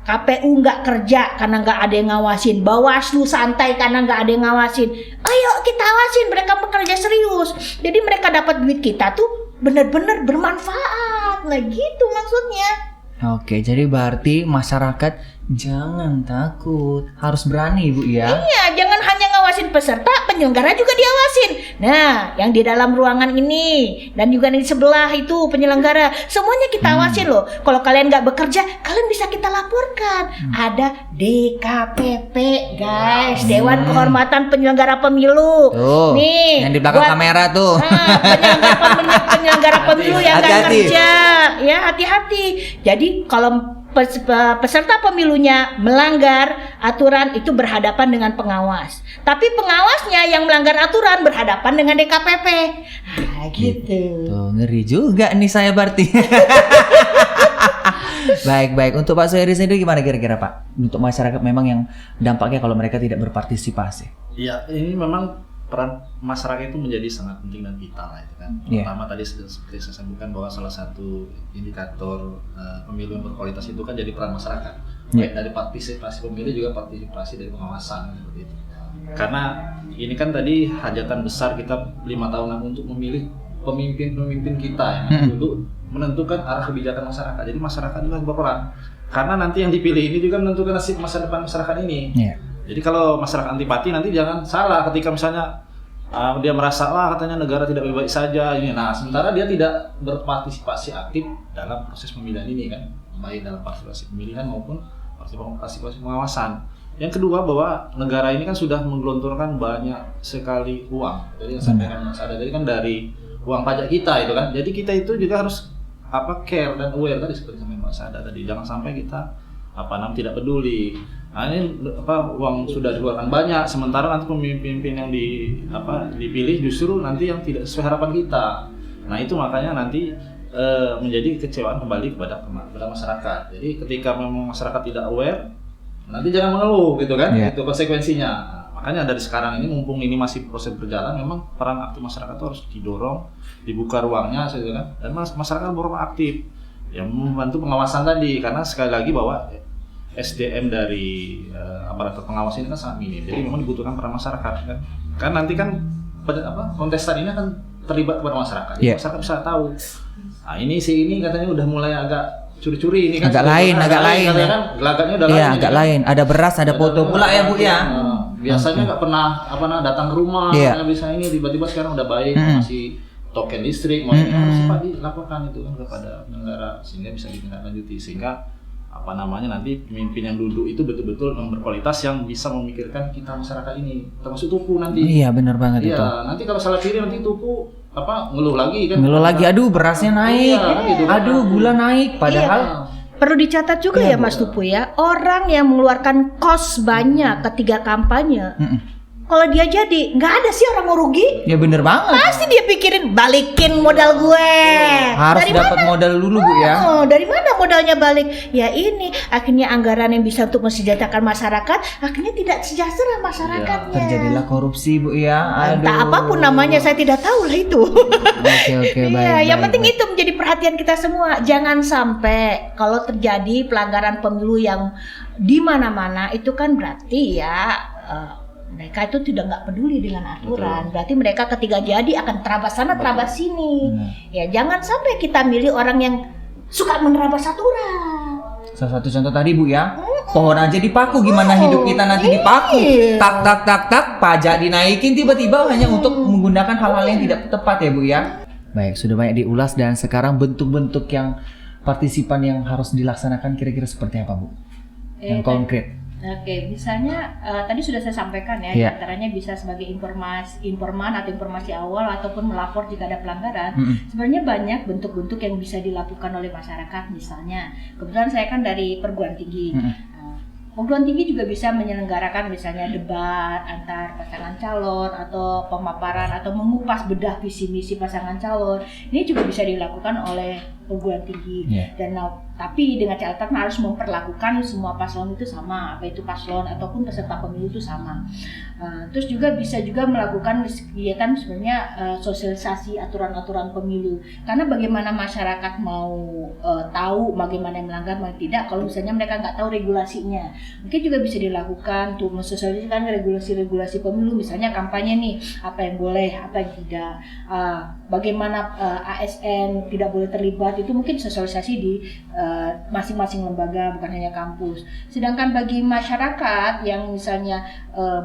KPU nggak kerja karena nggak ada yang ngawasin. Bawaslu santai karena nggak ada yang ngawasin. Ayo kita awasin, mereka bekerja serius. Jadi mereka dapat duit kita tuh benar-benar bermanfaat. Nah gitu maksudnya. Oke, jadi berarti masyarakat jangan takut, harus berani Bu ya. Iya, jangan hanya ngawasin peserta, penyelenggara juga diawasin. Nah, yang di dalam ruangan ini dan juga di sebelah itu penyelenggara, semuanya kita awasin loh. Kalau kalian nggak bekerja, kalian bisa kita laporkan. Ada DKPP guys, Dewan Kehormatan Penyelenggara Pemilu. Tuh, nih, yang di belakang kamera tuh. Penyelenggara pemilu yang nggak kerja, ya hati-hati. Jadi kalau peserta pemilunya melanggar aturan itu berhadapan dengan pengawas. Tapi pengawasnya yang melanggar aturan berhadapan dengan DKPP. Gitu. Tuh, ngeri juga nih saya berarti. Baik. Untuk Pak Suheri sendiri gimana kira-kira Pak? Untuk masyarakat memang yang dampaknya kalau mereka tidak berpartisipasi. Iya, ini memang peran masyarakat itu menjadi sangat penting dan vital lah itu kan. Pertama tadi seperti saya sebutkan bahwa salah satu indikator pemilu yang berkualitas itu kan jadi peran masyarakat. Baik dari partisipasi pemilih juga partisipasi dari pengawasan seperti itu. Karena ini kan tadi hajatan besar kita 5 tahunan untuk memilih pemimpin-pemimpin kita yang dulu menentukan arah kebijakan masyarakat. Jadi masyarakat juga berperan. Karena nanti yang dipilih ini juga menentukan nasib masa depan masyarakat ini. Jadi kalau masyarakat antipati nanti jangan salah ketika misalnya dia merasa katanya negara tidak baik-baik saja ini. Nah, sementara dia tidak berpartisipasi aktif dalam proses pemilihan ini kan, baik dalam partisipasi pemilihan maupun partisipasi pengawasan. Yang kedua bahwa negara ini kan sudah menggelontorkan banyak sekali uang. Jadi yang sampaikan Mas Ada tadi kan dari uang pajak kita itu kan. Jadi kita itu juga harus care dan aware tadi seperti yang Mas Ada tadi. Jangan sampai kita tidak peduli. Nah, ini uang sudah dikeluarkan banyak, sementara nanti pemimpin yang dipilih justru nanti yang tidak sesuai harapan kita. Nah itu makanya nanti menjadi kekecewaan kembali kepada masyarakat. Jadi ketika memang masyarakat tidak aware, nanti jangan mengeluh gitu kan, itu konsekuensinya. Nah, makanya dari sekarang ini mumpung ini masih proses berjalan, memang peran aktif masyarakat itu harus didorong, dibuka ruangnya, gitu kan, dan masyarakat berperan aktif, yang membantu pengawasan tadi, karena sekali lagi bahwa SDM dari aparatur pengawas ini kan sangat minim, jadi memang dibutuhkan peran masyarakat kan. Kan nanti kan kontestan ini akan terlibat kepada masyarakat, masyarakat bisa tahu. Nah ini katanya udah mulai agak curi-curi ini kan. Agak lain. Kan gelagatnya udah lain. Iya, agak lain. Ada beras, ada foto pula ya Bu ya. Biasanya nggak pernah datang ke rumah, bisa ini tiba-tiba sekarang udah baik, masih token listrik, harus dilakukan itu kan kepada negara sehingga bisa ditindaklanjuti, sehingga nanti pemimpin yang duduk itu betul-betul berkualitas yang bisa memikirkan kita masyarakat ini, termasuk Tuku nanti. Iya, benar banget itu. Iya, nanti kalau salah pilih nanti Tuku ngeluh lagi kan. Ngeluh lagi, aduh berasnya naik, gitu, aduh gula naik, padahal perlu dicatat juga ya Mas Tupu ya, orang yang mengeluarkan kos banyak ketika kampanye. Kalau dia jadi, nggak ada sih orang mau rugi. Ya bener banget. Pasti dia pikirin balikin modal gue. Harus dapat modal dulu Bu ya. Dari mana modalnya balik? Ya ini, akhirnya anggaran yang bisa untuk mensejahterakan masyarakat, akhirnya tidak sejahtera masyarakatnya. Terjadilah korupsi Bu ya. Entah apapun namanya, saya tidak tahu lah itu. Oke, baik. Yang penting itu menjadi perhatian kita semua. Jangan sampai kalau terjadi pelanggaran pemilu yang di mana-mana, itu kan berarti ya mereka itu nggak peduli dengan aturan. Berarti mereka ketika jadi akan terabas sana, terabas sini. Ya jangan sampai kita milih orang yang suka menerabas aturan. Salah satu contoh tadi Bu ya, pohon aja dipaku, gimana hidup kita nanti dipaku. Tak, pajak dinaikin tiba-tiba hanya untuk menggunakan hal-hal yang tidak tepat ya Bu ya. Baik, sudah banyak diulas dan sekarang bentuk-bentuk yang partisipan yang harus dilaksanakan kira-kira seperti apa Bu? Yang konkret. Oke, misalnya tadi sudah saya sampaikan ya, antaranya bisa sebagai informan atau informasi awal ataupun melapor jika ada pelanggaran. Sebenarnya banyak bentuk-bentuk yang bisa dilakukan oleh masyarakat. Misalnya, kebetulan saya kan dari perguruan tinggi. Perguruan tinggi juga bisa menyelenggarakan misalnya debat antar pasangan calon atau pemaparan atau mengupas bedah visi misi pasangan calon. Ini juga bisa dilakukan oleh perguruan tinggi. Dan tapi dengan catatan harus memperlakukan semua paslon itu sama, apa itu paslon ataupun peserta pemilu itu sama. Terus juga bisa juga melakukan kegiatan sebenarnya sosialisasi aturan-aturan pemilu. Karena bagaimana masyarakat mau tahu bagaimana yang melanggar atau tidak kalau misalnya mereka nggak tahu regulasinya. Mungkin juga bisa dilakukan untuk mensosialisasikan regulasi-regulasi pemilu, misalnya kampanye nih, apa yang boleh, apa yang tidak, bagaimana ASN tidak boleh terlibat, itu mungkin sosialisasi di masing-masing lembaga, bukan hanya kampus. Sedangkan bagi masyarakat yang misalnya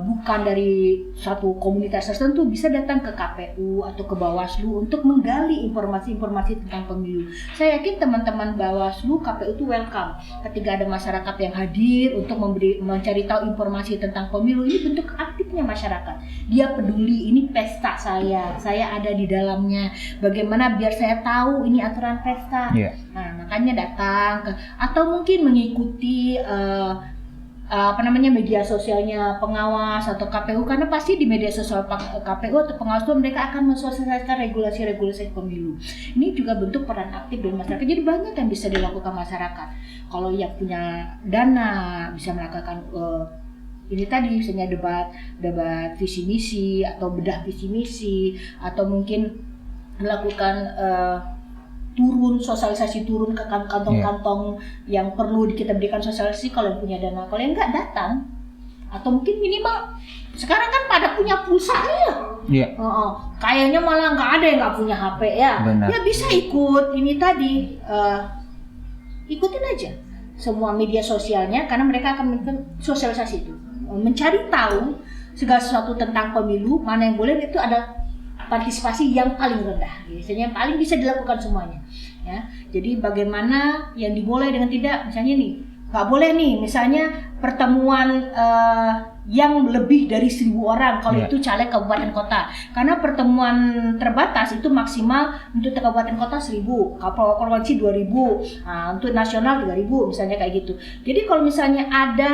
bukan dari satu komunitas tertentu, bisa datang ke KPU atau ke Bawaslu untuk menggali informasi-informasi tentang pemilu. Saya yakin teman-teman Bawaslu, KPU itu welcome ketika ada masyarakat yang hadir untuk mencari tahu informasi tentang pemilu. Ini bentuk aktifnya masyarakat. Dia peduli, ini pesta saya ada di dalamnya. Bagaimana biar saya tahu ini aturan pesta. Nah, makanya datang atau mungkin mengikuti media sosialnya pengawas atau KPU, karena pasti di media sosial KPU atau pengawas itu mereka akan mensosialisasikan regulasi-regulasi pemilu. Ini juga bentuk peran aktif dari masyarakat. Jadi banyak yang bisa dilakukan masyarakat. Kalau yang punya dana bisa melakukan ini tadi misalnya debat visi misi atau bedah visi misi, atau mungkin melakukan sosialisasi turun ke kantong-kantong yang perlu kita berikan sosialisasi kalau yang punya dana. Kalau yang enggak datang, atau mungkin minimal sekarang kan pada punya pulsa ya. Kayaknya malah nggak ada yang nggak punya HP ya. Ya bisa ikut ini tadi, ikutin aja semua media sosialnya, karena mereka akan memberikan sosialisasi itu. mencari tahu segala sesuatu tentang pemilu, mana yang boleh, itu ada partisipasi yang paling rendah, biasanya yang paling bisa dilakukan semuanya. Ya, jadi bagaimana yang dimulai dengan tidak, misalnya nih, nggak boleh nih, misalnya pertemuan yang lebih dari 1.000 orang kalau itu caleg kabupaten kota, karena pertemuan terbatas itu maksimal untuk kabupaten kota 1.000, provinsi 2.000, nah, untuk nasional 3.000 misalnya kayak gitu. Jadi kalau misalnya ada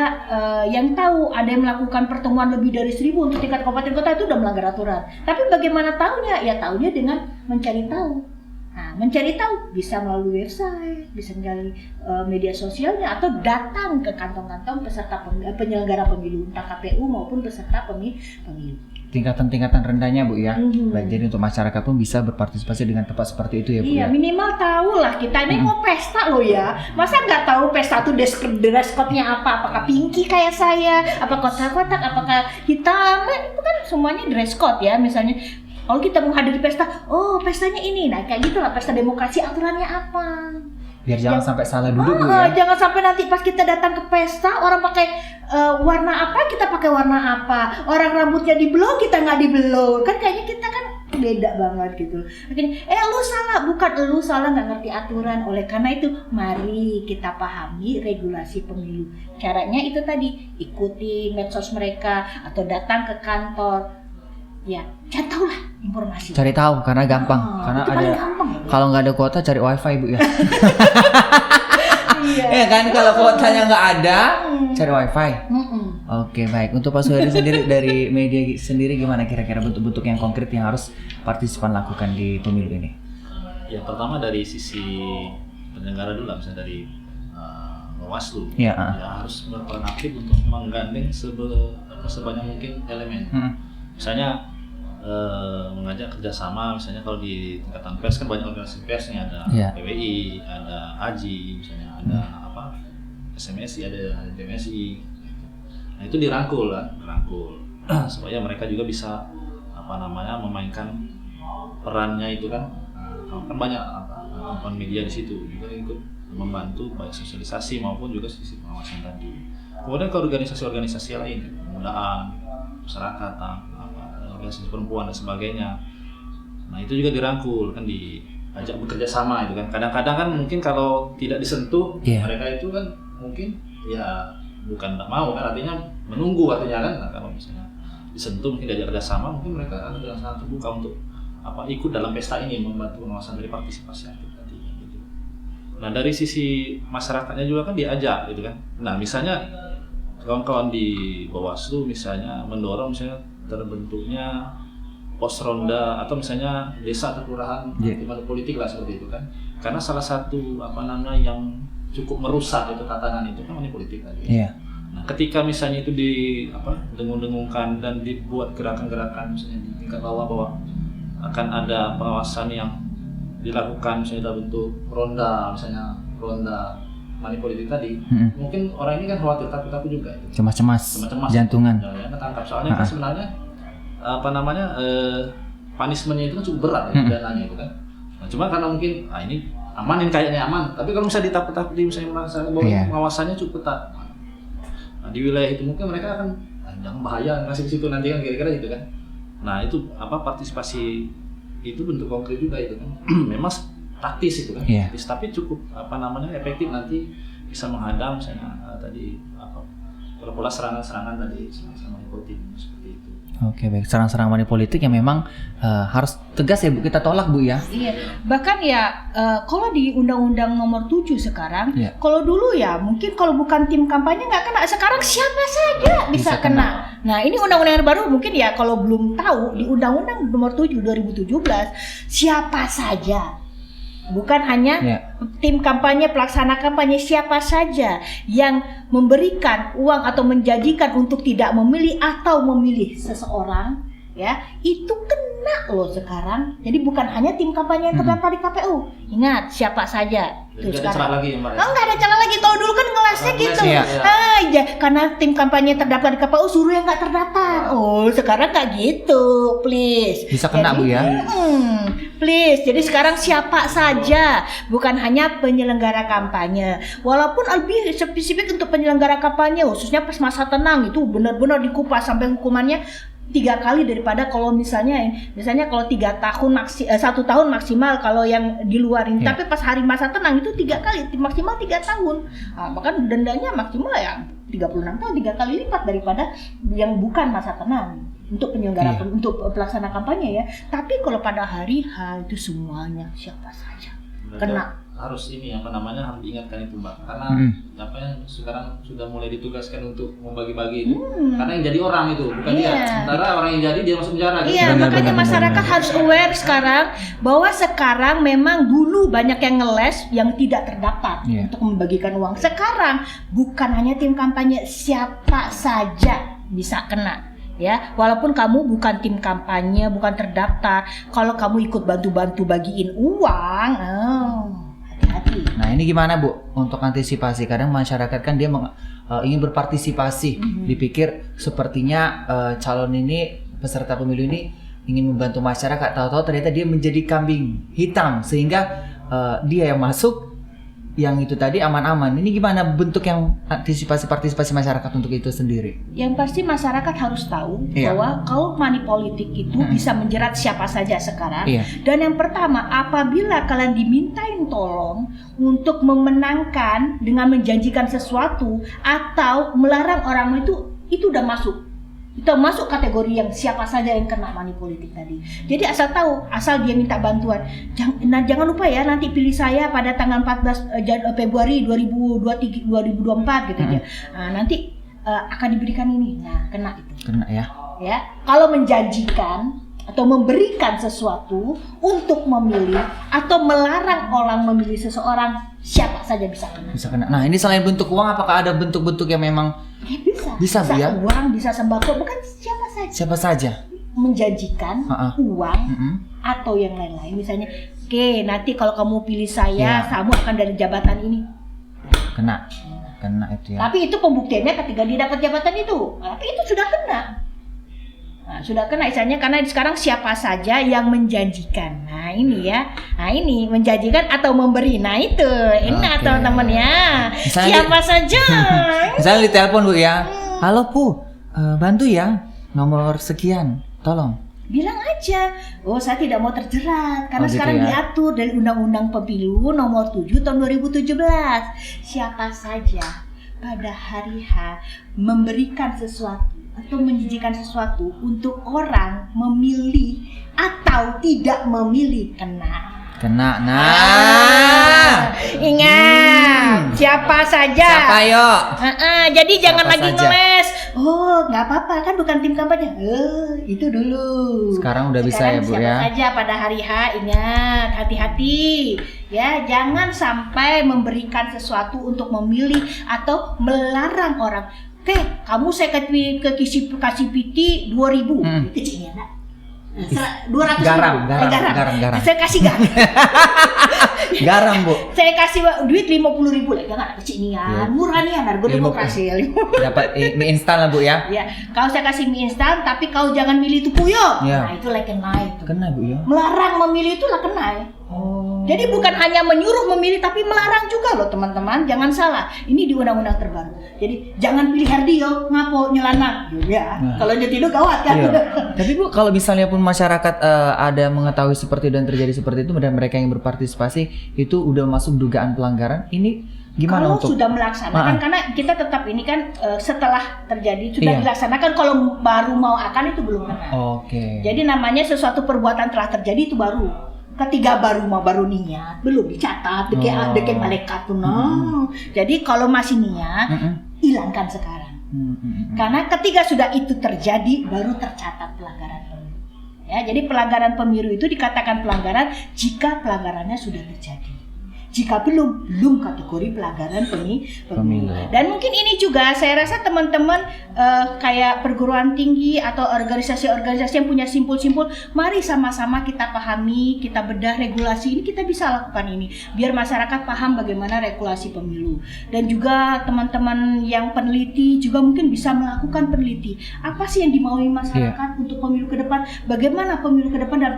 yang tahu ada yang melakukan pertemuan lebih dari 1.000 untuk tingkat kabupaten kota, itu udah melanggar aturan. Tapi bagaimana tahunya? Ya tahunya dengan mencari tahu. Nah, mencari tahu bisa melalui website, bisa melalui media sosialnya, atau datang ke kantong-kantong peserta penyelenggara pemilu, entah KPU maupun peserta pemilu. Tingkatan-tingkatan rendahnya Bu ya. Baik, jadi untuk masyarakat pun bisa berpartisipasi dengan tepat seperti itu ya Bu. Iya, ya. minimal tahu lah, kita ini mau pesta loh ya. Masa nggak tahu pesta tuh dress code-nya apa? Apakah pinky kayak saya? Apa kotak-kotak? Apakah hitam? Itu kan semuanya dress code ya. Misalnya kalau kita menghadiri pesta, oh pestanya ini, nah kayak gitulah pesta demokrasi, aturannya apa? Biar jangan sampai salah duduk Bu ya. Jangan sampai nanti pas kita datang ke pesta orang pakai warna apa, kita pakai warna apa, orang rambutnya di blow, kita nggak di blow, kan kayaknya kita kan beda banget gitu. Akhirnya, lu salah, bukan lu salah, nggak ngerti aturan. Oleh karena itu, mari kita pahami regulasi pemilu. Caranya itu tadi, ikuti medsos mereka atau datang ke kantor. Ya, cari tahu lah informasi. Cari tahu karena gampang, karena ada gampang, ya, kalau nggak ada kuota cari wifi Bu ya. Iya. Ya kan, kalau kuotanya nggak ada cari wifi. Oke, baik. Untuk Pak Suhadi sendiri dari media sendiri gimana kira-kira bentuk-bentuk yang konkret yang harus partisipan lakukan di pemilu ini? Ya, pertama dari sisi penyelenggara dulu, misalnya dari Bawaslu, ya harus berperan aktif untuk menggandeng sebanyak mungkin elemen. Misalnya mengajak kerjasama, misalnya kalau di tingkatan pers kan banyak organisasi pers nih, ada PWI, ada AJI, misalnya ada SMSI, ada DMSI. Nah itu dirangkul supaya mereka juga bisa memainkan perannya itu kan. Kan banyak media di situ juga ikut membantu baik sosialisasi maupun juga sisi pengawasan tadi. Kemudian ke organisasi-organisasi lain, pemudaan, masyarakat, organisasi perempuan dan sebagainya. Nah itu juga dirangkul, kan diajak bekerja sama itu kan. Kadang-kadang kan mungkin kalau tidak disentuh mereka itu kan mungkin ya bukan tidak mau kan, artinya menunggu artinya kan. Nah, kalau misalnya disentuh mungkin diajak kerja sama, mungkin mereka akan dengan sangat terbuka untuk ikut dalam pesta ini, membantu pengawasan dari partisipasi aktif tadi gitu. Nah dari sisi masyarakatnya juga kan diajak gitu kan. Nah misalnya kawan-kawan di Bawaslu misalnya mendorong misalnya terbentuknya pos ronda atau misalnya desa atau kelurahan anti politik lah seperti itu kan. Karena salah satu yang cukup merusak itu tatanan itu kan money politik tadi. Nah, ketika misalnya itu dengung-dengungkan dan dibuat gerakan-gerakan misalnya di tingkat bawah bahwa akan ada pengawasan yang dilakukan misalnya dalam bentuk ronda, misalnya ronda money politik tadi, mungkin orang ini kan khawatir, takut juga itu. Cemas-cemas, jantungan. Ya, ketangkap soalnya kan sebenarnya punishment-nya itu kan cukup berat ya, dananya itu kan. Nah, cuma karena mungkin ini aman, ini kayaknya aman, tapi kalau misalnya ditakut-takuti misalnya merasa bahwa pengawasannya cukup ketat. Nah, di wilayah itu mungkin mereka akan jangan bahaya ngasih di situ nanti kan kira-kira gitu kan. Nah, itu partisipasi itu bentuk konkret juga itu kan. Memang taktis itu kan, taktis, tapi cukup efektif nanti bisa menghadang misalnya tadi pola serangan-serangan tadi sama politik seperti itu. Oke, baik, serang-serang money politik yang memang harus tegas ya Bu, kita tolak Bu ya. Iya, bahkan ya kalau di Undang-Undang Nomor 7 sekarang, kalau dulu ya mungkin kalau bukan tim kampanye nggak kena, sekarang siapa saja bisa kena. Nah ini undang-undang yang baru mungkin ya kalau belum tahu di Undang-Undang Nomor 7 2017 siapa saja. Bukan hanya tim kampanye, pelaksana kampanye, siapa saja yang memberikan uang atau menjanjikan untuk tidak memilih atau memilih seseorang, ya itu kena loh sekarang. Jadi bukan hanya tim kampanye yang terdaftar di KPU. Ingat siapa saja Jadi Tuh, nggak ada celah lagi ya Mbak? Oh, nggak ada celah lagi. Kalau dulu kan ngelasnya Ngeles, gitu. iya. Ya, karena tim kampanye terdaftar di KPU suruh yang nggak terdaftar. Oh, sekarang nggak gitu, please. Bisa kena, Bu, ya? Please. Jadi sekarang siapa saja, bukan hanya penyelenggara kampanye. Walaupun lebih spesifik untuk penyelenggara kampanye, khususnya pas masa tenang itu benar-benar dikupas sampai hukumannya 3 kali daripada kalau misalnya kalau 3 tahun 1 tahun maksimal kalau yang di luar ini, tapi pas hari masa tenang itu 3 kali maksimal 3 tahun. Bahkan dendanya maksimal ya 36 tahun, 3 kali lipat daripada yang bukan masa tenang untuk penyelenggara untuk pelaksana kampanye ya. Tapi kalau pada hari H itu semuanya siapa saja kena. Harus harus diingatkan itu Mbak, karena sekarang sudah mulai ditugaskan untuk membagi-bagi itu, karena yang jadi orang itu bukan dia, sementara orang yang jadi dia masuk penjara. Iya, makanya masyarakat harus aware sekarang bahwa sekarang memang dulu banyak yang ngeles yang tidak terdaftar untuk membagikan uang. Sekarang bukan hanya tim kampanye, siapa saja bisa kena. Ya, walaupun kamu bukan tim kampanye, bukan terdaftar, kalau kamu ikut bantu-bantu bagiin uang, hati-hati. Nah ini gimana Bu untuk antisipasi? Kadang masyarakat kan dia ingin berpartisipasi, dipikir sepertinya calon ini, peserta pemilu ini ingin membantu masyarakat, tahu-tahu ternyata dia menjadi kambing hitam sehingga dia yang masuk, yang itu tadi aman-aman. Ini gimana bentuk yang antisipasi partisipasi masyarakat untuk itu sendiri? Yang pasti masyarakat harus tahu bahwa kalau money politik itu bisa menjerat siapa saja sekarang. Dan yang pertama, apabila kalian dimintain tolong untuk memenangkan dengan menjanjikan sesuatu atau melarang orang itu udah masuk. Itu masuk kategori yang siapa saja yang kena money politik tadi. Jadi asal tahu, asal dia minta bantuan. Jangan lupa ya, nanti pilih saya pada tanggal 14 Februari 2024 gitu ya. Nanti akan diberikan ini. Nah, kena itu. Kena ya. Ya, kalau menjanjikan atau memberikan sesuatu untuk memilih atau melarang orang memilih seseorang, siapa saja bisa kena. Bisa kena. Nah, ini selain bentuk uang, apakah ada bentuk-bentuk yang memang bisa Bu, ya? Uang, bisa sembako, bukan siapa saja. Siapa saja? Menjanjikan uang atau yang lain-lain. Misalnya, oke, nanti kalau kamu pilih saya, kamu akan dari jabatan ini. Kena itu ya. Tapi itu pembuktiannya ketika dia dapat jabatan itu. Tapi itu sudah kena. Nah, sudah kena misalnya karena sekarang siapa saja yang menjanjikan. Nah ini ya, nah ini menjanjikan atau memberi. Nah itu, enak teman-teman ya. Siapa saja. Misalnya ditelepon Bu ya, halo Bu, bantu ya nomor sekian, tolong. Bilang aja, oh saya tidak mau terjerat karena gitu sekarang ya? diatur dari Undang-Undang Pemilu nomor 7 tahun 2017. Siapa saja pada hari H memberikan sesuatu atau menjanjikan sesuatu untuk orang memilih atau tidak memilih kena. Nah, ingat siapa saja. Siapa yo? Jadi jangan Siapa lagi saja? ngeles. Oh, nggak apa-apa kan bukan tim kampanye. Itu dulu. Sekarang udah bisa ya Bu ya. Siapa saja pada hari H, ingat hati-hati ya, jangan sampai memberikan sesuatu untuk memilih atau melarang orang. Oke, kamu saya kasih PT 2.000. Kecilnya enggak? 200 garam. Saya kasih garam. Garam Bu. Saya kasih duit 50.000 lah, jangan kecil nian, murah nian, harga demokrasi. Dapat mie instan lah Bu ya. Ya, kalau saya kasih mie instan, tapi kau jangan milih itu puyo. Nah itu lah kena itu. Kena Bu ya. Melarang memilih itu lah kena ya. Jadi bukan hanya menyuruh memilih, tapi melarang juga loh teman-teman. Jangan salah, ini di undang-undang terbaru. Jadi jangan pilih Herdio, ngapo nyelana. Ya, kalau nyetido gawat kan. Tapi Bu, kalau misalnya pun masyarakat ada mengetahui seperti dan terjadi seperti itu dan mereka yang berpartisipasi itu udah masuk dugaan pelanggaran, ini gimana kalau untuk sudah melaksanakan, karena kita tetap ini kan setelah terjadi sudah dilaksanakan, kalau baru mau akan itu belum kena. Jadi namanya sesuatu perbuatan telah terjadi itu baru. Ketiga baru niat, belum dicatat, deket malaikat tuh Jadi kalau masih niat, hilangkan sekarang. Karena ketika sudah itu terjadi, baru tercatat pelanggaran pemilu. Ya, jadi pelanggaran pemilu itu dikatakan pelanggaran jika pelanggarannya sudah terjadi. Jika belum kategori pelanggaran pemilu. Dan mungkin ini juga saya rasa teman-teman kayak perguruan tinggi atau organisasi-organisasi yang punya simpul-simpul, mari sama-sama kita pahami, kita bedah regulasi ini, kita bisa lakukan ini biar masyarakat paham bagaimana regulasi pemilu. Dan juga teman-teman yang peneliti juga mungkin bisa melakukan peneliti. Apa sih yang dimaui masyarakat untuk pemilu ke depan? Bagaimana pemilu ke depan dan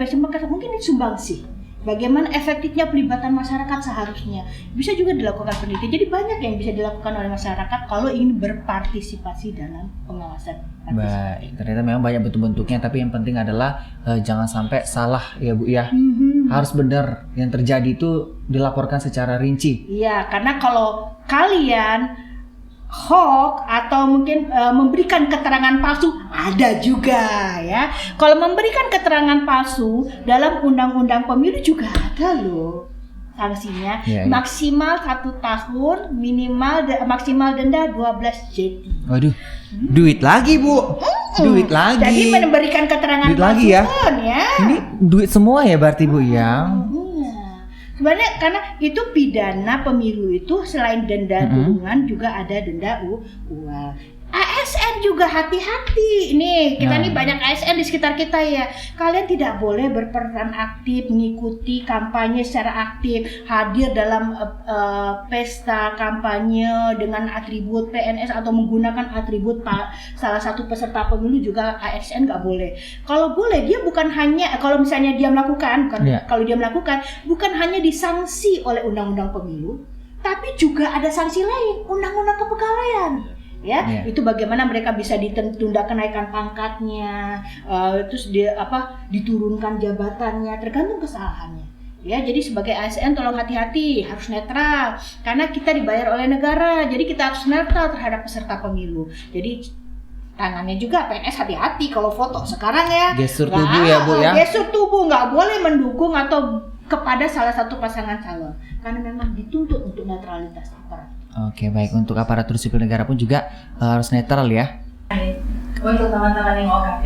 mungkin ini sumbangsi. Bagaimana efektifnya pelibatan masyarakat seharusnya bisa juga dilakukan penelitian. Jadi banyak yang bisa dilakukan oleh masyarakat kalau ingin berpartisipasi dalam pengawasan. Baik, ternyata memang banyak bentuk-bentuknya, tapi yang penting adalah jangan sampai salah ya Bu ya. Harus benar yang terjadi itu dilaporkan secara rinci. Iya, karena kalau kalian hoax atau mungkin memberikan keterangan palsu ada juga ya. Kalau memberikan keterangan palsu dalam undang-undang pemilu juga ada loh sanksinya. Maksimal 1 tahun, maksimal denda 12 JT. Waduh, duit lagi Bu. Duit lagi. Jadi memberikan keterangan duit palsu lagi ya. pun ya. Ini duit semua ya berarti Bu ya. Sebenarnya karena itu pidana pemilu itu selain denda kurungan juga ada denda uang. ASN juga hati-hati. Nih, kita nih banyak ASN di sekitar kita ya. Kalian tidak boleh berperan aktif, mengikuti kampanye secara aktif, hadir dalam pesta kampanye dengan atribut PNS atau menggunakan atribut salah satu peserta pemilu juga ASN nggak boleh. Kalau boleh dia bukan hanya kalau misalnya dia melakukan, kalau dia melakukan bukan hanya disanksi oleh undang-undang pemilu, tapi juga ada sanksi lain, undang-undang kepegawaian. Itu bagaimana mereka bisa ditunda kenaikan pangkatnya, terus diturunkan jabatannya tergantung kesalahannya. Ya, jadi sebagai ASN tolong hati-hati, harus netral karena kita dibayar oleh negara, jadi kita harus netral terhadap peserta pemilu. Jadi tangannya juga PNS hati-hati kalau foto sekarang ya. Gestur tubuh ya Bu ya. Gestur tubuh nggak boleh mendukung atau kepada salah satu pasangan calon karena memang dituntut untuk netralitas aparat. Oke, baik, untuk aparatur sipil negara pun juga harus netral ya. Untuk teman-teman yang OKP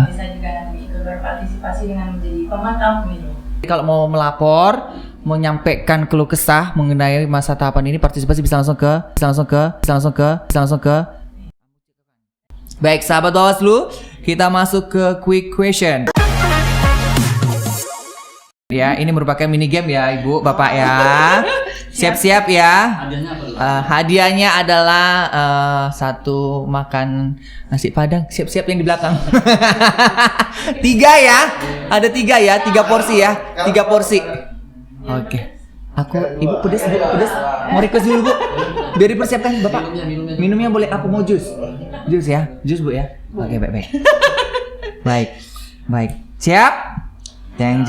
bisa juga nanti ikut berpartisipasi dengan menjadi pemantau pemilu. Kalau mau melapor, menyampaikan keluh kesah mengenai masa tahapan ini, partisipasi bisa langsung ke. Baik, sahabat Bawaslu, kita masuk ke quick question. Ya, ini merupakan mini game ya, Ibu, Bapak ya. Siap-siap ya. Hadiahnya adalah satu makan nasi padang. Siap-siap yang di belakang. 3 ya. Ada 3 ya, 3 porsi ya. 3 porsi. Oke. Ibu pedes. Mau request dulu Bu. Biar dipersiapkan Bapak. Minumnya boleh aku mau jus. Jus ya. Jus Bu ya. Oke, baik. Baik. Siap? Jeng.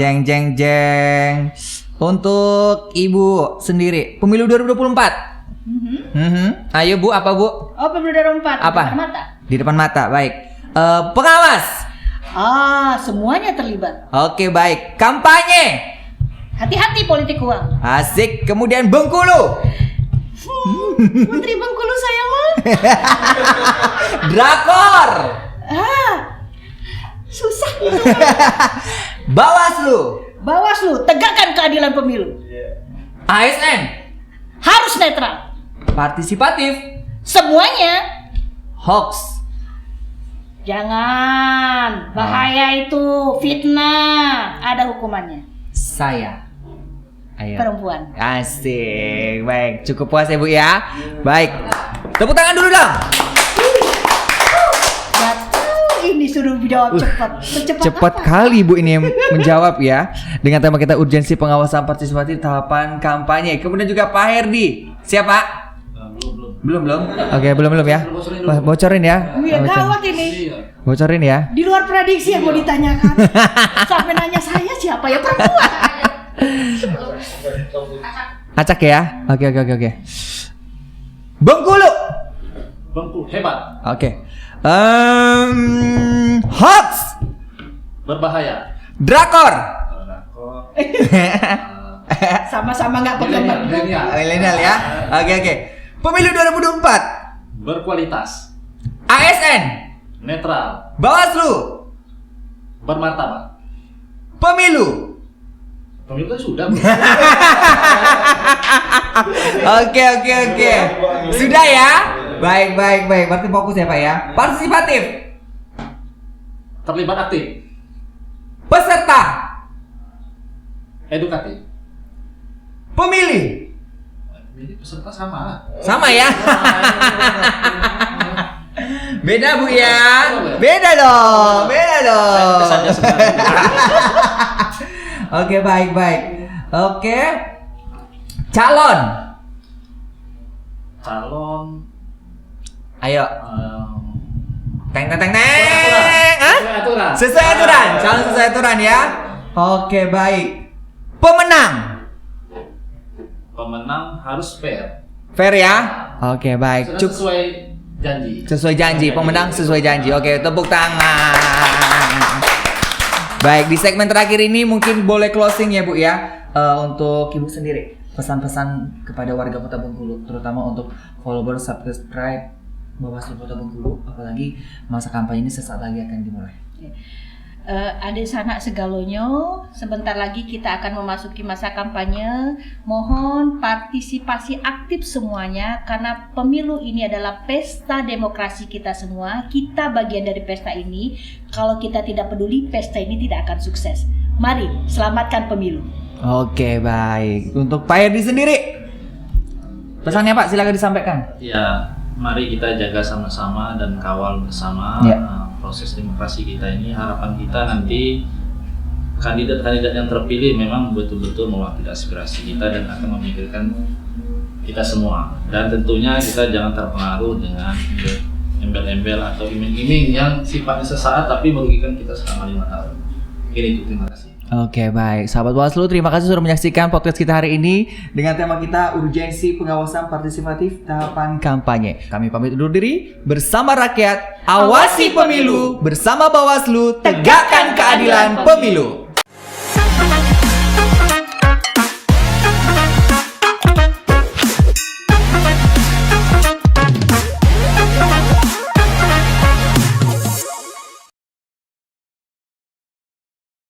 Untuk Ibu sendiri, pemilu 2024. Ayo Bu, apa Bu? Pemilu 2024. Apa? Di depan mata. Di depan mata, baik. Pengawas. Semuanya terlibat. Oke, baik. Kampanye. Hati-hati politik uang. Asik. Kemudian Bengkulu. Menteri Bengkulu saya mah. Drakor. Susah. Bawaslu, tegakkan keadilan pemilu. ASN. Harus netral. Partisipatif. Semuanya. Hoax. Jangan. Bahaya itu, fitnah. Ada hukumannya. Saya. Ayo. Perempuan. Asik. Baik, cukup puas ya Bu ya. Baik. Tepuk tangan dulu dong. Ini suruh jawab cepat. Cepat kali Bu ini yang menjawab ya. Dengan tema kita urgensi pengawasan partisipatif tahapan kampanye. Kemudian juga Pak Herdi. Siap Pak? Belum. Oke, belum ya. Bocorin ya. Gawat ini. Bocorin ya. Di luar prediksi yang mau ditanyakan. Sampai nanya saya siapa ya, perempuan. Acak ya. Oke. Bengkulu Hebat. Oke. Hoax. Berbahaya. Drakor. Sama-sama nggak penggemar. Milenial ya. Oke. Pemilu 2024. Berkualitas. ASN. Netral. Bawaslu. Bermartabat. Pemilu. Pemilu kan sudah. Oke. Sudah ya? Baik. Berarti fokus ya Pak ya. Partisipatif. Terlibat aktif. Peserta. Edukatif. Pemilih. Jadi peserta sama. Sama ya? Beda Bu ya? Beda dong. Kesannya sebenarnya. Oke, baik. Oke. Calon. Ayo. Teng. Hah? Sesuai aturan. Calon sesuai aturan ya. Oke, baik. Pemenang Harus fair. fair ya. Oke, baik. Sesuai janji. Pemenang sesuai janji. Oke, tepuk tangan. Baik, di segmen terakhir ini mungkin boleh closing ya Bu ya. Untuk Ibu sendiri, pesan-pesan kepada warga Kota Bengkulu, terutama untuk follower, subscribe Bawaslu Kota Bengkulu, apalagi masa kampanye ini sesaat lagi akan dimulai. Adik sanak segalonyo, sebentar lagi kita akan memasuki masa kampanye. Mohon partisipasi aktif semuanya, karena pemilu ini adalah pesta demokrasi kita semua. Kita bagian dari pesta ini. Kalau kita tidak peduli, pesta ini tidak akan sukses. Mari selamatkan pemilu. Oke, baik. Untuk Pak Herdi sendiri, pesannya Pak silakan disampaikan. Ya, mari kita jaga sama-sama dan kawal bersama proses demokrasi kita ini. Harapan kita nanti kandidat-kandidat yang terpilih memang betul-betul mewakili aspirasi kita dan akan memikirkan kita semua. Dan tentunya kita jangan terpengaruh dengan embel-embel atau iming-iming yang sifatnya sesaat tapi merugikan kita selama 5 tahun. Itu, terima kasih. Oke, baik. Sahabat Bawaslu, terima kasih sudah menyaksikan podcast kita hari ini dengan tema kita urgensi pengawasan partisipatif tahapan kampanye. Kami pamit undur diri. Bersama rakyat, awasi pemilu. Bersama Bawaslu, tegakkan keadilan pemilu.